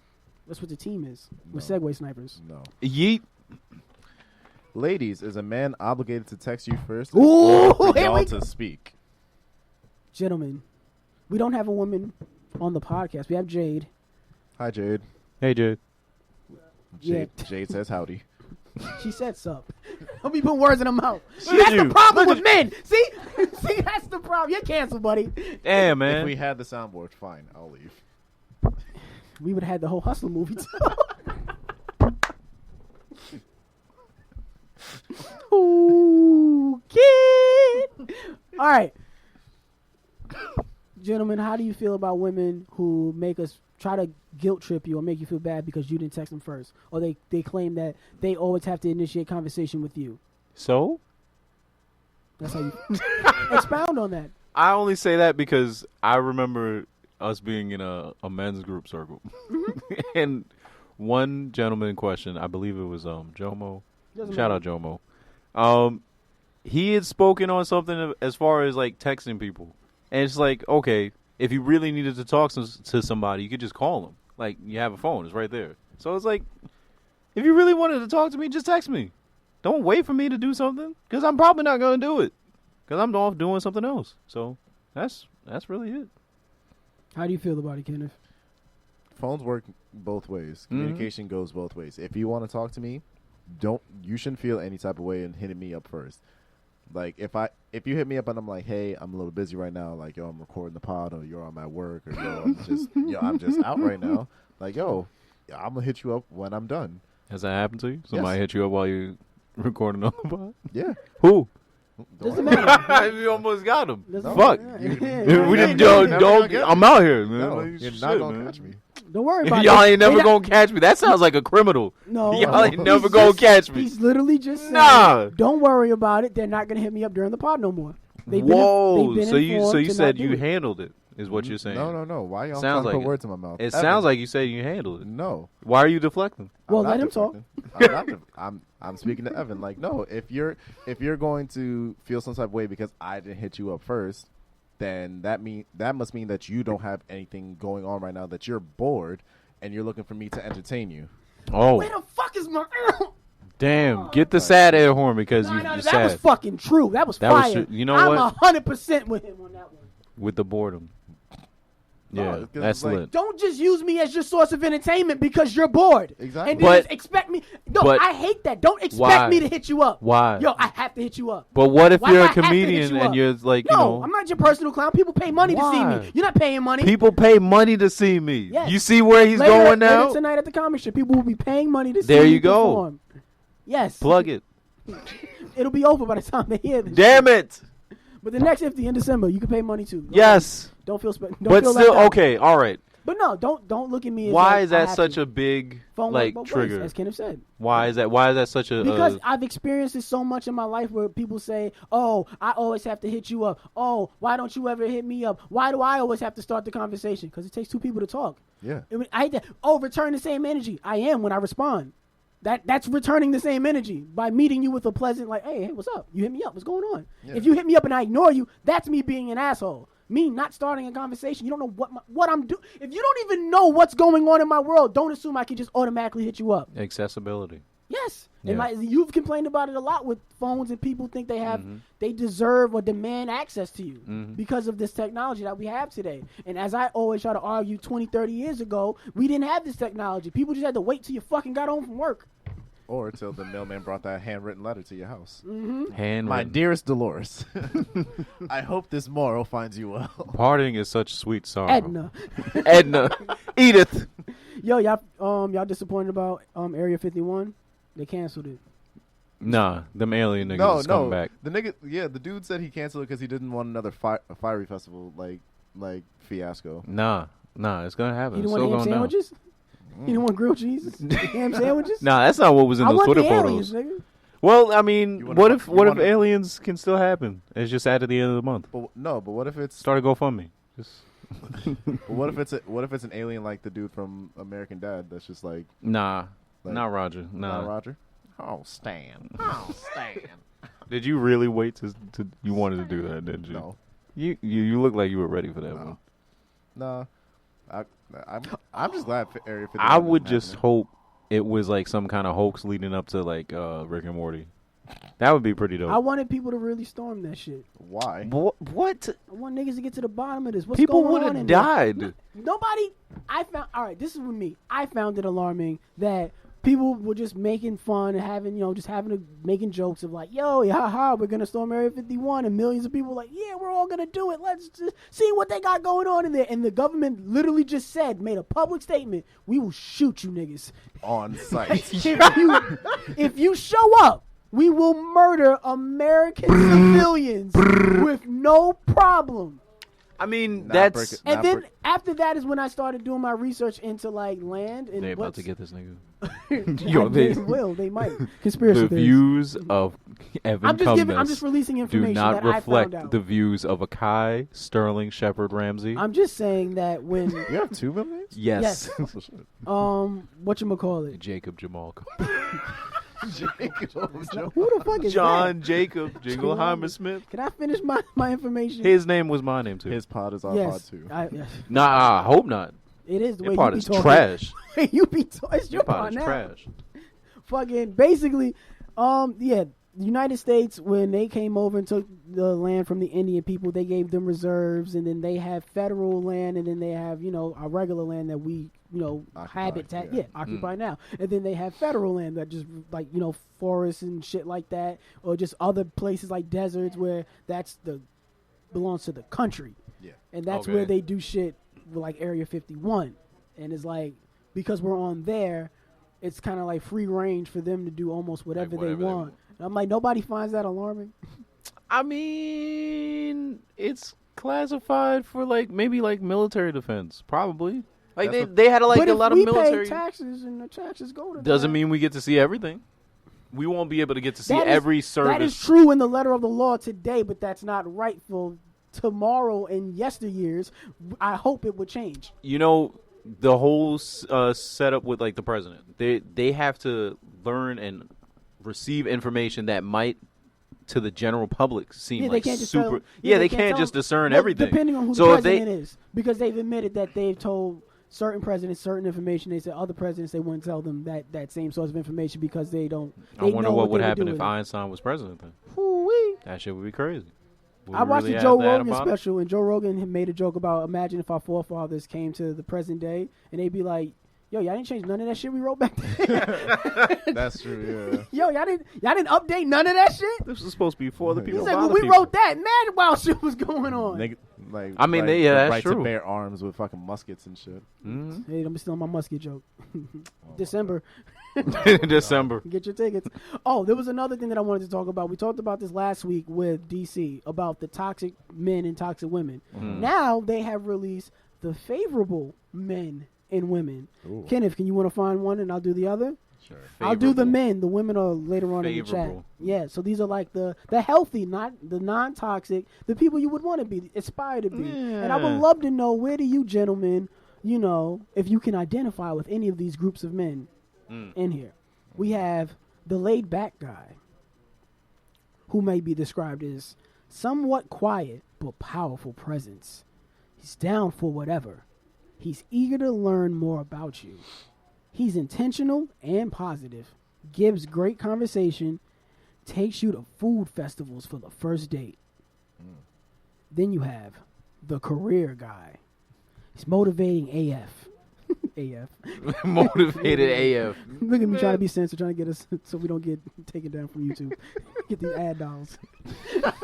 That's what the team is with No. Segway Snipers. No. Yeet. Ladies, is a man obligated to text you first Ooh, or for here y'all we to speak? Gentlemen, we don't have a woman on the podcast. We have Jade. Hi, Jade. Hey, Jade. Jade says howdy. She said sup. Don't be putting words in her mouth. Should That's you? the problem with men. See? See, that's the problem. You're canceled, buddy. Damn, If man. we had the soundboard, fine, I'll leave. We would have had the whole Hustler movie, too. Ooh, kid. All right. Gentlemen, how do you feel about women who make us try to guilt trip you or make you feel bad because you didn't text them first? Or they claim that they always have to initiate conversation with you? So? That's how you expound on that. I only say that because I remember us being in a men's group circle. And one gentleman in question, I believe it was Jomo. Doesn't Shout matter. out Jomo. He had spoken on something as far as like texting people. And it's like, okay, if you really needed to talk to somebody, you could just call them. Like, you have a phone. It's right there. So it's like, if you really wanted to talk to me, just text me. Don't wait for me to do something, because I'm probably not going to do it, because I'm off doing something else. So that's really it. How do you feel about it, Kenneth? Phones work both ways. Communication goes both ways. If you want to talk to me, you shouldn't feel any type of way in hitting me up first. Like if you hit me up and I'm like, hey, I'm a little busy right now, like yo, I'm recording the pod, or yo, I'm at work, or I'm just out right now. Like yo, I'm gonna hit you up when I'm done. Has that happened to you? Somebody hit you up while you recording on the pod? Yeah. Who? Doesn't matter. You almost got him. Doesn't Fuck. matter. We didn't You're never don't. gonna get I'm me. out here, man. No, Like, you're shit, not gonna man. catch me. Don't worry about it. Y'all ain't never They gonna catch me. That sounds like a criminal. No. Y'all ain't He's never gonna just- catch me. He's literally just saying, Nah. don't worry about it. They're not going to hit me up during the pod no more. They've Whoa. been So you informed to said not you do it. handled it. is what you're saying. No. Why y'all Sounds trying to like put it. words in my mouth? It Evan, sounds like you say you handle it. no. Why are you deflecting? Well, I'm let not him talk. deflecting. I'm speaking to Evan. Like, no, if you're going to feel some type of way because I didn't hit you up first, then that must mean that you don't have anything going on right now, that you're bored and you're looking for me to entertain you. Oh, Where the fuck is my? damn! Get the sad air horn because you're that sad was fucking true. That was That was fire. true. You know I'm what? 100% with him on that one. with the boredom. Yeah, No, 'cause that's like- lit. Don't just use me as your source of entertainment because you're bored. Exactly. And then But- just expect me. No, but- I hate that. Don't expect Why? me to hit you up. Why? Yo, I have to hit you up. But what if Why you're do a I have to hit comedian you and up? you're like, No, you know, I'm not your personal clown. People pay money to see Why? me. You're not paying money. people pay money to see me. Yes. You see where he's later, going now? Later tonight at the comic strip, people will be paying money to see There me you go. perform. Yes. Plug it. It'll be over by the time they hear this. Damn it. But the next 50 in December, you can pay money too. Yes. Don't feel don't But feel still, left out. okay, all right. But no, don't look at me. As Why like, is I that have such to. a big Phone like work both trigger? ways, as Kenneth said. Why is that such a? Because I've experienced it so much in my life where people say, "Oh, I always have to hit you up. Oh, why don't you ever hit me up? Why do I always have to start the conversation? Because it takes two people to talk." Yeah. I hate that. Oh, return the same energy. I am when I respond. That's returning the same energy by meeting you with a pleasant like, hey, what's up? You hit me up. What's going on? Yeah. If you hit me up and I ignore you, that's me being an asshole. Me not starting a conversation. You don't know what I'm doing. If you don't even know what's going on in my world, don't assume I can just automatically hit you up. accessibility. Yes. Yeah. And like you've complained about it a lot with phones, and people think they deserve or demand access to you because of this technology that we have today. And as I always try to argue 20, 30 years ago, we didn't have this technology. People just had to wait till you fucking got home from work. Or till the mailman brought that handwritten letter to your house. Hand. My dearest Dolores, I hope this morrow finds you well. Parting is such sweet sorrow. Edna. Edna. Edith. Yo, y'all disappointed about Area 51? They canceled it. Nah, them alien niggas is coming back. The nigga, the dude said he canceled it because he didn't want another fiery festival like fiasco. Nah, it's gonna happen. You It's didn't still want ham going down. sandwiches? You didn't want grilled cheese? Ham sandwiches? Nah, that's not what was in I those want Twitter the aliens, photos. nigga. Well, I You mean, wanna what fuck- if you what if wanna- aliens can still happen? It's just at the end of the month. But what if it's Start a GoFundMe. Just what if it's an alien like the dude from American Dad that's just like nah, Like- not Roger. Nah. not Roger? Oh, Stan. Oh, Stan. Did you really wait to you wanted to do that? Didn't you? No, You look like you were ready for that one. no. I'm just glad Area 51 I would isn't just happening. hope it was like some kind of hoax leading up to like Rick and Morty. That would be pretty dope. I wanted people to really storm that shit. Why? What? I want niggas to get to the bottom of this. What's People going would on have in there? died. Nobody. All right, this is with me. I found it alarming that people were just making fun and making jokes of like, yo, haha, we're gonna storm Area 51, and millions of people were like, yeah, we're all gonna do it. Let's just see what they got going on in there. And the government literally just made a public statement: we will shoot you niggas On site. if you show up. We will murder American civilians with no problem. I mean, Not that's break it- And Not then break- after that is when I started doing my research into like land and they about what's- to get this nigga. Yo, they they- will. They might. Conspiracy The theories. views of Evan I'm Cummins just releasing do information not that I reflect found out. the views of Akai, Sterling, Shepard, Ramsey. I'm just saying that when You have 2 million? yes. Oh, shit. whatchamacallit. Jacob Jamal. Who the fuck is John Jacob Jingleheimer John- Smith. Can I finish my information? His name was my name too. His pod is our pod yes, too. yes. Nah, I hope not. It is the Your way part you be is talking. trash. You be it's your Your part part is now. trash. Fucking basically, the United States, when they came over and took the land from the Indian people, they gave them reserves, and then they have federal land, and then they have our regular land that we Occupy, habitat yeah. occupy now, and then they have federal land that just like forests and shit like that, or just other places like deserts where belongs to the country. Yeah. And that's Okay. where they do shit with like Area 51. And it's like, because we're on there, it's kind of like free range for them to do almost whatever, whatever they they want. want. And I'm like, nobody finds that alarming. I mean, it's classified for maybe military defense, probably. Like That's they had But a if lot we of military. pay taxes and the taxes go to Doesn't that, mean we get to see everything. We won't be able to get to see that is- every service. That is true in the letter of the law today, but that's not rightful tomorrow and yesteryears, I hope it would change. You know, the whole setup with like the president, they have to learn and receive information that might to the general public seem Yeah, like they can't just super. tell- they can't can't tell just them. discern Well, everything. Depending on who So the if they- president is, because they've admitted that they've told certain presidents certain information. They said other presidents they wouldn't tell them that same source of information because they don't. I They wonder know what would they happen do if with it. Einstein was president then. Hoo-wee. That shit would be crazy. Would I we watched really the have Joe that Rogan about him? special, and Joe Rogan had made a joke about imagine if our forefathers came to the present day, and they'd be like, "Yo, y'all didn't change none of that shit we wrote back then. That's true. Yo, y'all didn't update none of that shit." This was supposed to be for the He people. He said, by "Well, the we people." wrote that mad wild shit was going on." Yeah. Like, I mean, like they- the that's right true. to bear arms with fucking muskets and shit. Mhm. Hey, I'm still on my musket joke. December. December. Get your tickets. Oh, there was another thing that I wanted to talk about. We talked about this last week with DC about the toxic men and toxic women. Mhm. Now they have released the favorable men and women. Ooh. Kenneth, can you want to find one and I'll do the other? Sure. I'll do the Favorable. men. The women are later on in the chat. Favorable. Yeah, so these are like the healthy, not the non-toxic, the people you would want to be, aspire to be. And I would Yeah. love to know, where do you gentlemen, if you can identify with any of these groups of men Mm. in here. We have the laid-back guy, who may be described as somewhat quiet but powerful presence. He's down for whatever. He's eager to learn more about you. He's intentional and positive, gives great conversation, takes you to food festivals for the first date. Then you have the career guy. He's motivating AF. AF. Motivated AF. Look at me trying to be censored, trying to get us so we don't get taken down from YouTube. Get these ad dollars. Shout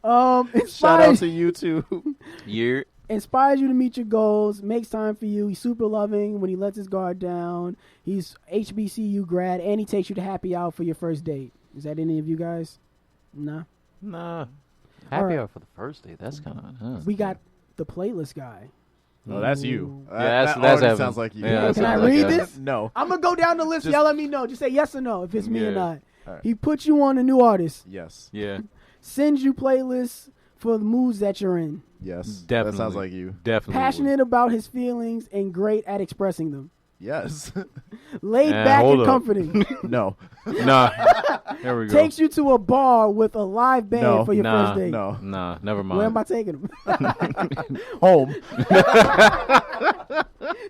out Inspires, to you too. Year. inspires you to meet your goals, makes time for you. He's super loving when he lets his guard down. He's HBCU grad, and he takes you to happy hour for your first date. Is that any of you guys? Nah. Nah. All Happy right. hour for the first date. That's kind of. We got the playlist guy. Oh, that's you. Yeah, that's already Evan. sounds like you. Yeah, that Can I sounds like read Evan. this? No. I'm going to go down the list. Just- Y'all let me know. Just say yes or no if it's me or Yeah. not. All right. He puts you on a new artist. Yes. Yeah. Sends you playlists for the moods that you're in. Yes. Definitely. That sounds like you. Definitely. Passionate about his feelings and great at expressing them. Yes. Laid Nah, back hold and up. comforting. No. Nah. There we go. Takes you to a bar with a live band No, for your nah, first date. No. Nah, never mind. Where am I taking him? Home.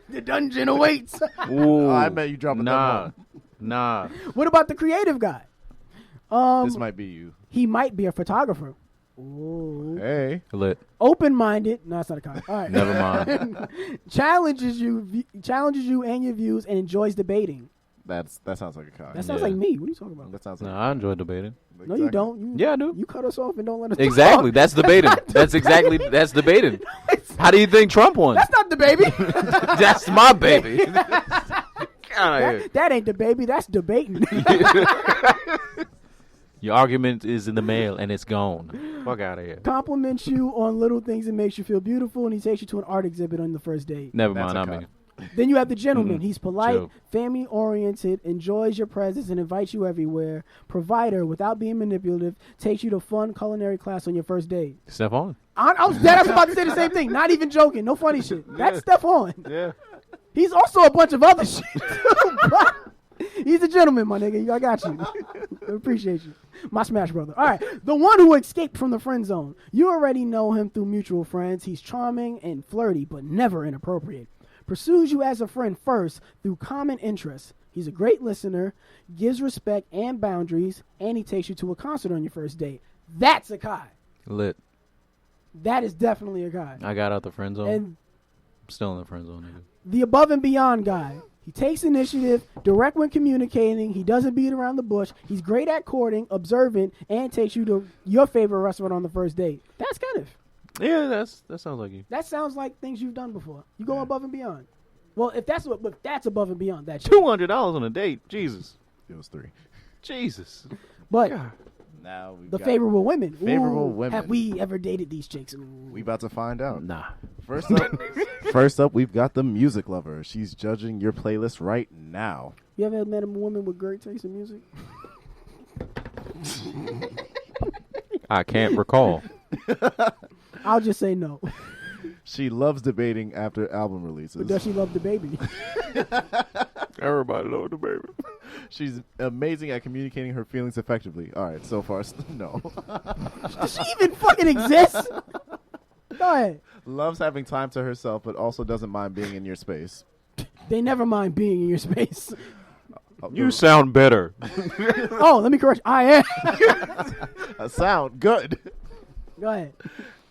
The dungeon awaits. Ooh, I bet you dropping that Nah. home. Nah. What about the creative guy? This might be you. He might be a photographer. Ooh. Hey. Lit. Open-minded. No, it's not a con. All right. Never mind. challenges you and your views and enjoys debating. That sounds like a con. That sounds Yeah. like me. What are you talking about? That sounds like. Nah, I enjoy debating. No, you don't. Yeah, I do. You cut us off and don't let us Exactly. talk. That's debating. That's debating. How do you think Trump won? That's not the baby. That's my baby. Get out of here. that ain't the baby. That's debating. Your argument is in the mail and it's gone. Fuck out of here. Compliments you on little things and makes you feel beautiful, and he takes you to an art exhibit on the first date. Never That's mind. a I con. mean, Then you have the gentleman. Mhm. He's polite, Chill. family oriented, enjoys your presence and invites you everywhere. Provider without being manipulative, takes you to fun culinary class on your first date. Stephon. I was dead. I was about to say the same thing. Not even joking. No funny shit. That's Stephon. Yeah. He's also a bunch of other shit. too, but he's a gentleman, my nigga. I got you. I appreciate you. My smash brother. All right. The one who escaped from the friend zone. You already know him through mutual friends. He's charming and flirty, but never inappropriate. Pursues you as a friend first through common interests. He's a great listener, gives respect and boundaries, and he takes you to a concert on your first date. That's a guy. Lit. That is definitely a guy. I got out the friend zone. And I'm still in the friend zone, nigga. the above and beyond guy. He takes initiative, direct when communicating. He doesn't beat around the bush. He's great at courting, observant, and takes you to your favorite restaurant on the first date. That's kind of. Yeah, that sounds like you. That sounds like things you've done before. You go above and beyond. Well, if that's above and beyond, that's $200 on a date. Jesus. It was 3. Jesus. But Now we've the got, favorable women. Favorable Ooh, women. Have we ever dated these chicks? Ooh. We about to find out. Nah. First up, we've got the music lover. She's judging your playlist right now. You ever met a woman with great taste in music? I can't recall. All I'll just say no. She loves debating after album releases. But does she love the baby? Everybody love the baby. She's amazing at communicating her feelings effectively. All right, so far, no. Does she even fucking exist? Go ahead. Loves having time to herself, but also doesn't mind being in your space. They never mind being in your space. You sound better. Oh, let me correct. I am. Sound good. Go ahead.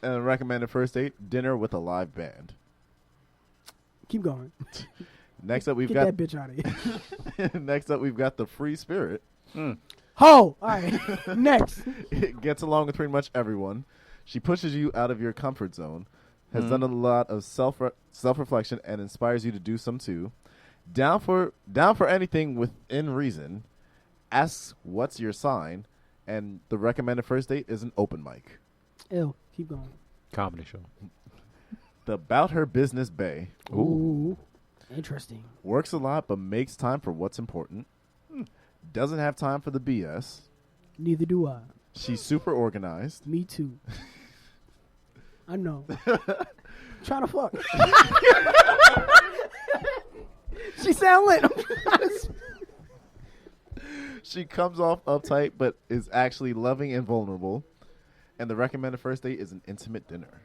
And recommended first date, dinner with a live band. Keep going. Next up, we've Get got that bitch out of here. next up we've got the free spirit. Ho! All right. Next. It gets along with pretty much everyone. She pushes you out of your comfort zone. Has done a lot of self-reflection and inspires you to do some too. Down for anything within reason. Asks what's your sign, and the recommended first date is an open mic. Ew. Keep going. Comedy show. The About Her Business Bae. Ooh. Interesting. Works a lot but makes time for what's important. Doesn't have time for the BS. Neither do I. She's super organized. Me too. I know. Trying to fuck. She sound lit. She comes off uptight but is actually loving and vulnerable. And the recommended first date is an intimate dinner.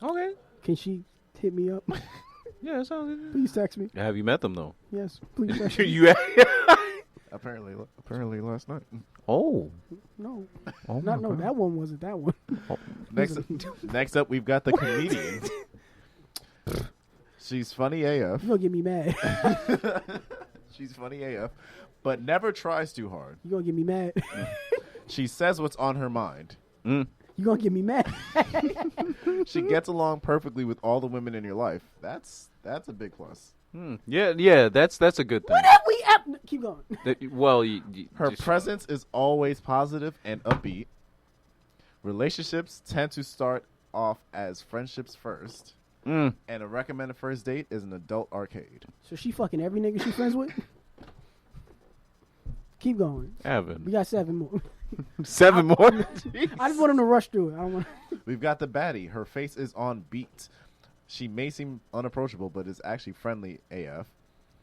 Okay. Can she hit me up? Yeah, it sounds good. Please text me. Have you met them though? Yes, please text me. You Apparently last night. Oh. No. Oh Not my no, God. that one wasn't that one. Next up, we've got the comedian. She's funny AF. You gonna get me mad. She's funny AF, but never tries too hard. You gonna get me mad. She says what's on her mind. Mm. You gonna get me mad. She gets along perfectly with all the women in your life. That's a big plus. Yeah, that's a good thing. What have we keep going. Well, Her presence is always positive and upbeat. Relationships tend to start off as friendships first. And a recommended first date is an adult arcade. So she fucking every nigga she friends with? Keep going. We Evan. got 7 more. 7 more? I just want him to rush through it. I don't want. We've got the baddie. Her face is on beat. She may seem unapproachable, but is actually friendly AF.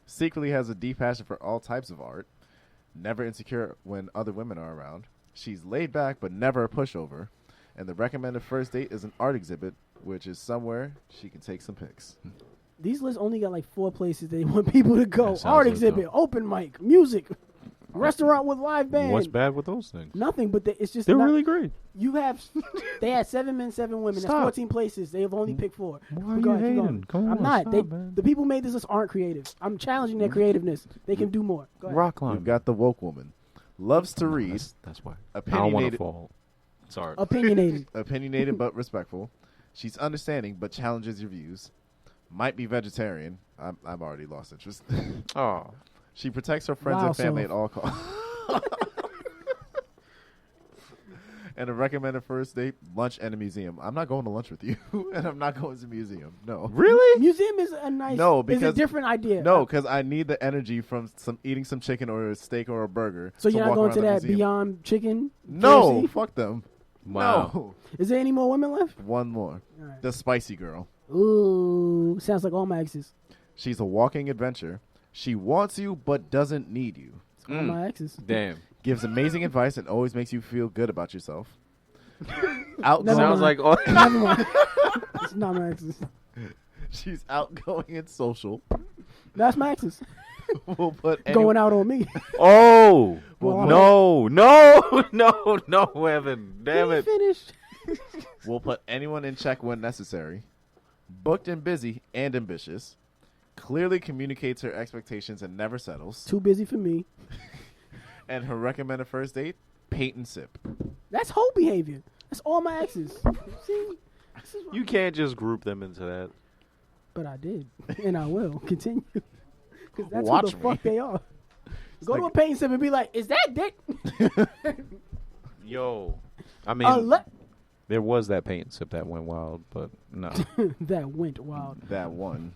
Secretly has a deep passion for all types of art. Never insecure when other women are around. She's laid back, but never a pushover. And the recommended first date is an art exhibit, which is somewhere she can take some pics. These lists only got like 4 places they want people to go. That sounds Art like exhibit, open mic, music, restaurant with live band. What's bad with those things? Nothing, but it's just They're not, really great. You have. They had 7 men, 7 women. Stop. That's 14 places. They have only picked 4. Why are Go you ahead, keep going. hating? Come I'm on, not. stop, man. The people who made this list aren't creative. I'm challenging their creativeness. They can do more. Go ahead. Rock We've climb. got the woke woman. Loves to read. That's why. I don't want to Opinionated, fall. Sorry. Opinionated. opinionated but respectful. She's understanding but challenges your views. Might be vegetarian. I've already lost interest. Oh. She protects her friends Wow, and family so- at all costs. And a recommended first date, lunch and a museum. I'm not going to lunch with you, and I'm not going to the museum. No. Really? Museum is a nice. No, is because- a different idea. No, because I need the energy from eating some chicken or a steak or a burger. So you're not walk going around to the that museum. Beyond Chicken? No, KFC? fuck them. Wow. No. Is there any more women left? One more. All right. The spicy girl. Ooh, sounds like all my exes. She's a walking adventure. She wants you but doesn't need you. All my exes. Damn. Gives amazing advice and always makes you feel good about yourself. Never Outgoing. Sounds mind. like Never mind. It's not my exes. She's outgoing and social. That's my exes. We'll put Going out on me. Oh. Well, No, Evan. Damn it. Finished. We'll put anyone in check when necessary. Booked and busy and ambitious. Clearly communicates her expectations and never settles. Too busy for me. And her recommended first date, paint and sip. That's whole behavior. That's all my exes. See? This is You can't just group them into that. But I did. And I will continue. Because that's Watch who the fuck me. they are. Go to like- a paint sip and be like, is that dick? Yo. I mean, Le- there was that paint sip that went wild, but no. that went wild. That one.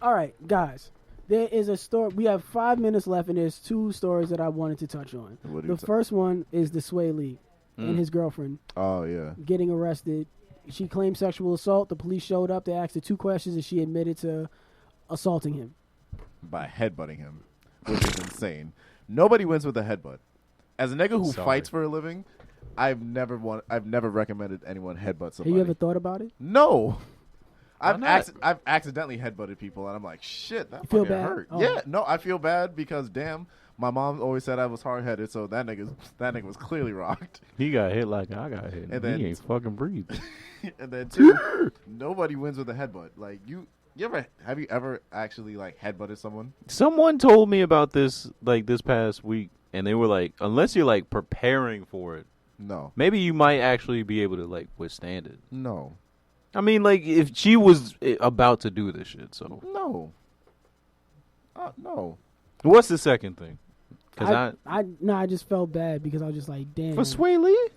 All right, guys. There is a story. We have 5 minutes left, and there's 2 stories that I wanted to touch on. What do The you first one is the Sway Lee and his girlfriend Oh, yeah. getting arrested She claimed sexual assault. The police showed up. They asked her 2 questions, and she admitted to assaulting him. By headbutting him, which is insane. Nobody wins with a headbutt. As a nigga who fights for a living, I've never recommended anyone headbutt somebody. Have you ever thought about it? No. Why not? I've accidentally headbutted people, and I'm like, shit, that feel fucking bad? hurt. Oh. Yeah, no, I feel bad because damn, my mom always said I was hard headed, so that nigga was clearly rocked. He got hit like I got hit. And then- he ain't fucking breathing. And then 2, nobody wins with a headbutt. Like have you ever actually like headbutted someone? Someone told me about this like this past week, and they were like, unless you're like preparing for it, No. maybe you might actually be able to like withstand it. No. I mean, like if she was about to do this shit, so No. No. what's the second thing? Because I just felt bad because I was just like, damn. for Sway Lee,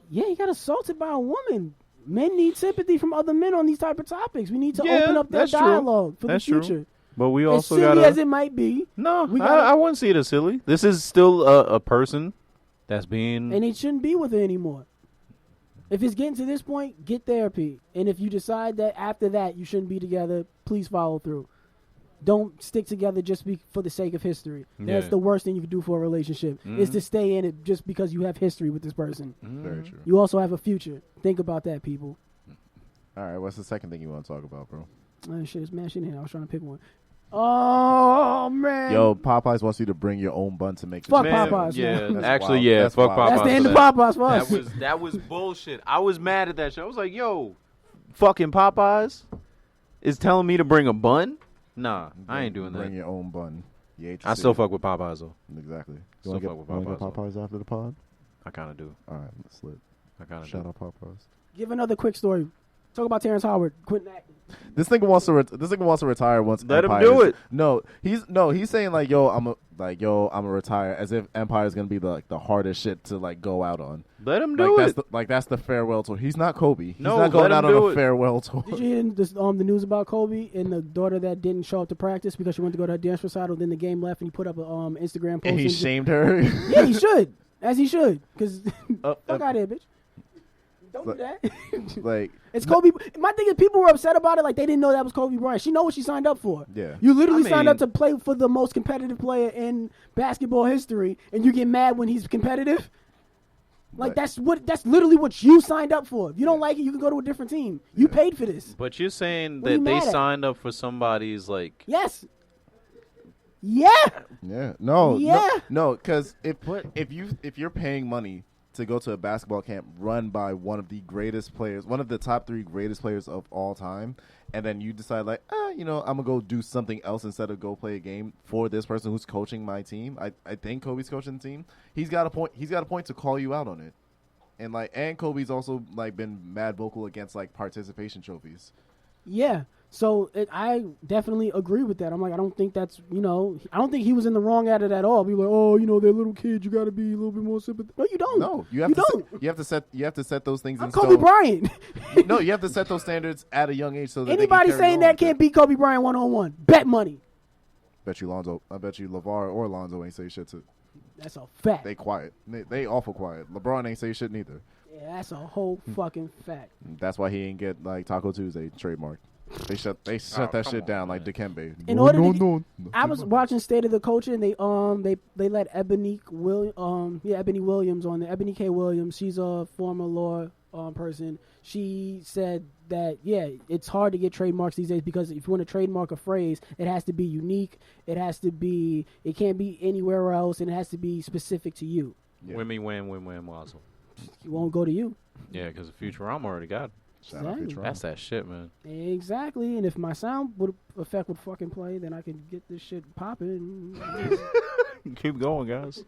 Yeah, he got assaulted by a woman. Men need sympathy from other men on these type of topics. We need to Yeah, open up that that's true. dialogue for That's the true. future. but we As also silly got as it might be, no. we gotta- I wouldn't see it as silly. This is still a person that's being. and it shouldn't be with her anymore. If it's getting to this point, get therapy. And if you decide that after that you shouldn't be together, please follow through. Don't stick together just for the sake of history. That's Yeah. the worst thing you can do for a relationship, is to stay in it just because you have history with this person. Very true. You also have a future. Think about that, people. All right, what's the second thing you want to talk about, bro? Oh, shit, it's mashing in. I was trying to pick one. Oh, man. Yo, Popeyes wants you to bring your own bun to make the Fuck chicken. Popeyes. Yeah, man. That's actually, wild. yeah. That's Fuck wild. Popeyes. That's the end for of that. Popeyes for us. That was bullshit. I was mad at that shit. I was like, yo, fucking Popeyes is telling me to bring a bun? Nah, I ain't doing Bring that. your own bun. You I still fuck with Popeyes though. Exactly. Still You fuck with want to get Popeyes, Popeyes after the pod? I kind of do. All right, let's lit. I kind of Shout do. out Popeyes. Give another quick story. Talk about Terrence Howard. Quitting acting. This nigga wants to retire once. Let him Empire do is- it. He's saying like, yo, I'm a retire, as if Empire is gonna be the hardest shit to like go out on. Let him do it. That's the farewell tour. He's not Kobe. He's No, not going let him out on do a it. farewell tour. Did you hear the news about Kobe and the daughter that didn't show up to practice because she went to go to her dance recital? Then the game left, and he put up a Instagram post. And he and shamed her. yeah, he should, as he should, because Uh, fuck out of here, bitch. Don't do Like- that. like, It's Kobe. My thing is, people were upset about it, like they didn't know that was Kobe Bryant. She know what she signed up for. yeah. You literally I signed mean- up to play for the most competitive player in basketball history, and you get mad when he's competitive. Like Right. that's literally what you signed up for. If you don't like it, you can go to a different team. You paid for this. But you're saying What are you that they mad at? signed up for somebody's like. Yes. Yeah. Yeah. No. Yeah. No. Because if you're paying money to go to a basketball camp run by one of the greatest players, one of the top 3 greatest players of all time, and then you decide like, I'm gonna go do something else instead of go play a game for this person who's coaching my team. I think Kobe's coaching the team. He's got a point. He's got a point to call you out on it. And Kobe's also like been mad vocal against like participation trophies. Yeah. So I definitely agree with that. I'm like, I don't think that's, I don't think he was in the wrong at it at all. People are like, they're little kids. You got to be a little bit more sympathetic. No, you don't. No, you have to set those things I'm in Kobe stone. Bryant. No, you have to set those standards at a young age so that Anybody they can carry saying on that with it. can't beat Kobe Bryant 1-on-1. Bet money. I bet you LeVar or Lonzo ain't say shit to. That's a fact. They quiet. They awful quiet. LeBron ain't say shit neither. Yeah, that's a whole fucking fact. That's why he ain't get like Taco Tuesday trademark. They shut that come shit on, down man. like Dikembe. In No, order no, to- no. I was watching State of the Culture, and they let Ebony Williams on there. Ebony K. Williams, she's a former law person. She said that it's hard to get trademarks these days because if you want to trademark a phrase, it has to be unique. It can't be anywhere else, and it has to be specific to you. Yeah. Win me, win, Wazzle. It won't go to you. Yeah, because the Futurama already got it. Shout out Exactly. Futurama. That's that shit, man. Exactly, and if my sound effect would fucking play, then I could get this shit popping. Keep going, guys.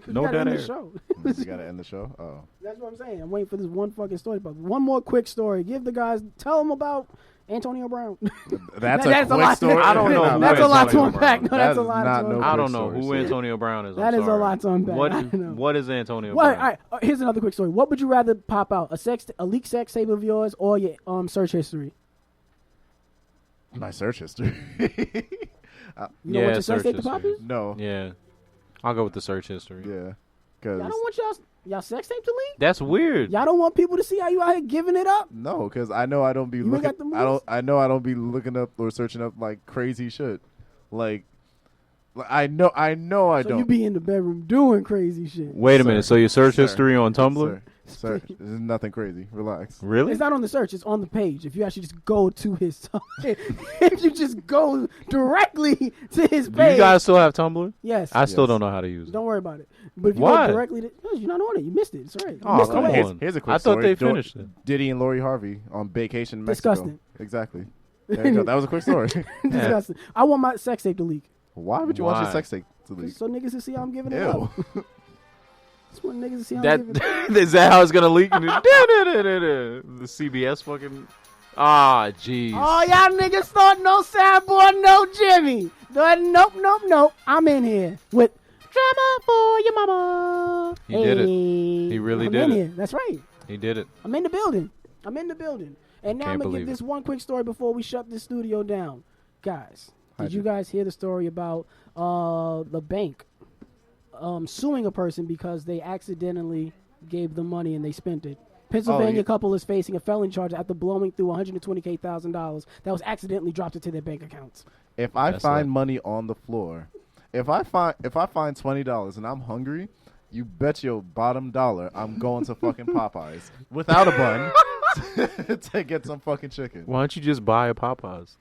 We No gotta dead end air. the show. You gotta end the show. Oh, That's what I'm saying. I'm waiting for this one fucking story. But one more quick story. Tell them about Antonio Brown. that's That's a quick lot. story. I don't know. Nah, That's who a lot to Antonio unpack. No, Brown that's a That is lot not to no unpack. I don't quick know story, who sir. Antonio Brown is. That I'm is a sorry. lot to unpack. I know. What is Antonio Well, Brown? all right, here's another quick story. What would you rather pop out? A leaked sex tape of yours or your search history? My search history. You know Yeah, what your sex search tape to pop history. is? No. Yeah. I'll go with the search history. Yeah. Cause Y'all don't want y'all sex tape to leak? That's weird. Y'all don't want people to see how you out here giving it up? no, because I know I don't be You ain't looking. got the moves? I know I don't be looking up or searching up like crazy shit. Like I know I So don't. you be in the bedroom doing crazy shit. Wait a Sir. minute. So your search Sir. history on Tumblr? Sir, this is nothing crazy. Relax. Really? It's not on the search. It's on the page. If you actually just go to his, if you just go directly to his Do page, you guys still have Tumblr? yes. I still Yes. don't know how to use it. Don't worry about it. But if you Why? go directly to, no, you're not on it. You missed it. It's all right. You Oh, missed come the on. wave. Here's a quick I thought story. they finished it. Diddy and Lori Harvey on vacation in Mexico. Disgusting. Exactly. There you go. That was a quick story. Disgusting. I want my sex tape to leak. Why would you want Why? your sex tape to leak? So niggas can see how I'm giving it up. Ew. Just want niggas to see how I'm giving it up. That is that how it's gonna leak? The CBS fucking. Ah, jeez. Oh, y'all niggas thought no sad boy, no Jimmy. Nope. I'm in here with drama for your mama. He did it. Hey, He really I'm did in it. Here. That's right. He did it. I'm in the building. And now Can't I'm going to believe give this it. one quick story before we shut this studio down. Guys, did How'd you you- guys hear the story about the bank suing a person because they accidentally gave them money and they spent it? Pennsylvania yeah. couple is facing a felony charge after blowing through $128,000 that was accidentally dropped into their bank accounts. If I That's find lit. money on the floor, if I find $20 and I'm hungry, you bet your bottom dollar I'm going to fucking Popeyes without a bun to get some fucking chicken. Why don't you just buy a Popeyes?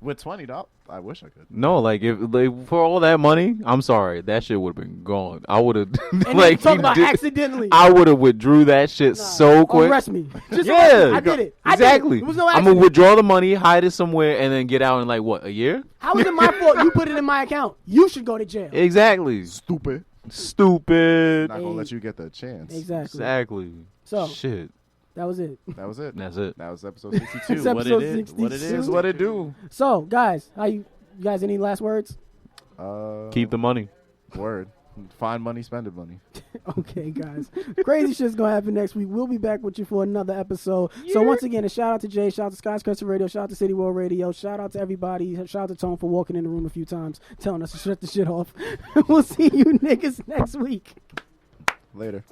With $20, I wish I could. No, like if like, for all that money, I'm sorry, that shit would have been gone. I would have And like talk you about did- accidentally. I would have withdrew that shit so quick. Arrest me. Just Yeah, arrest me. I did it. Exactly. It was no I'm accident. gonna withdraw the money, hide it somewhere, and then get out in like what, a year? How is it my fault you put it in my account? You should go to jail. Exactly. Stupid. Stupid. Not gonna let you get the chance. Exactly. Exactly. So Shit. that was it. That was it. That's it. That was episode It's 62. What episode it is. What it 62. is. What it do. So guys, how you guys any last words? Keep the money. Word. Find money, spend it money. Okay, guys. Crazy shit's gonna happen next week. We'll be back with you for another episode. So once again, a shout out to Jay, shout out to Skyscraper Radio, shout out to City World Radio, shout out to everybody, shout out to Tone for walking in the room a few times, telling us to shut the shit off. We'll see you niggas next week. Later.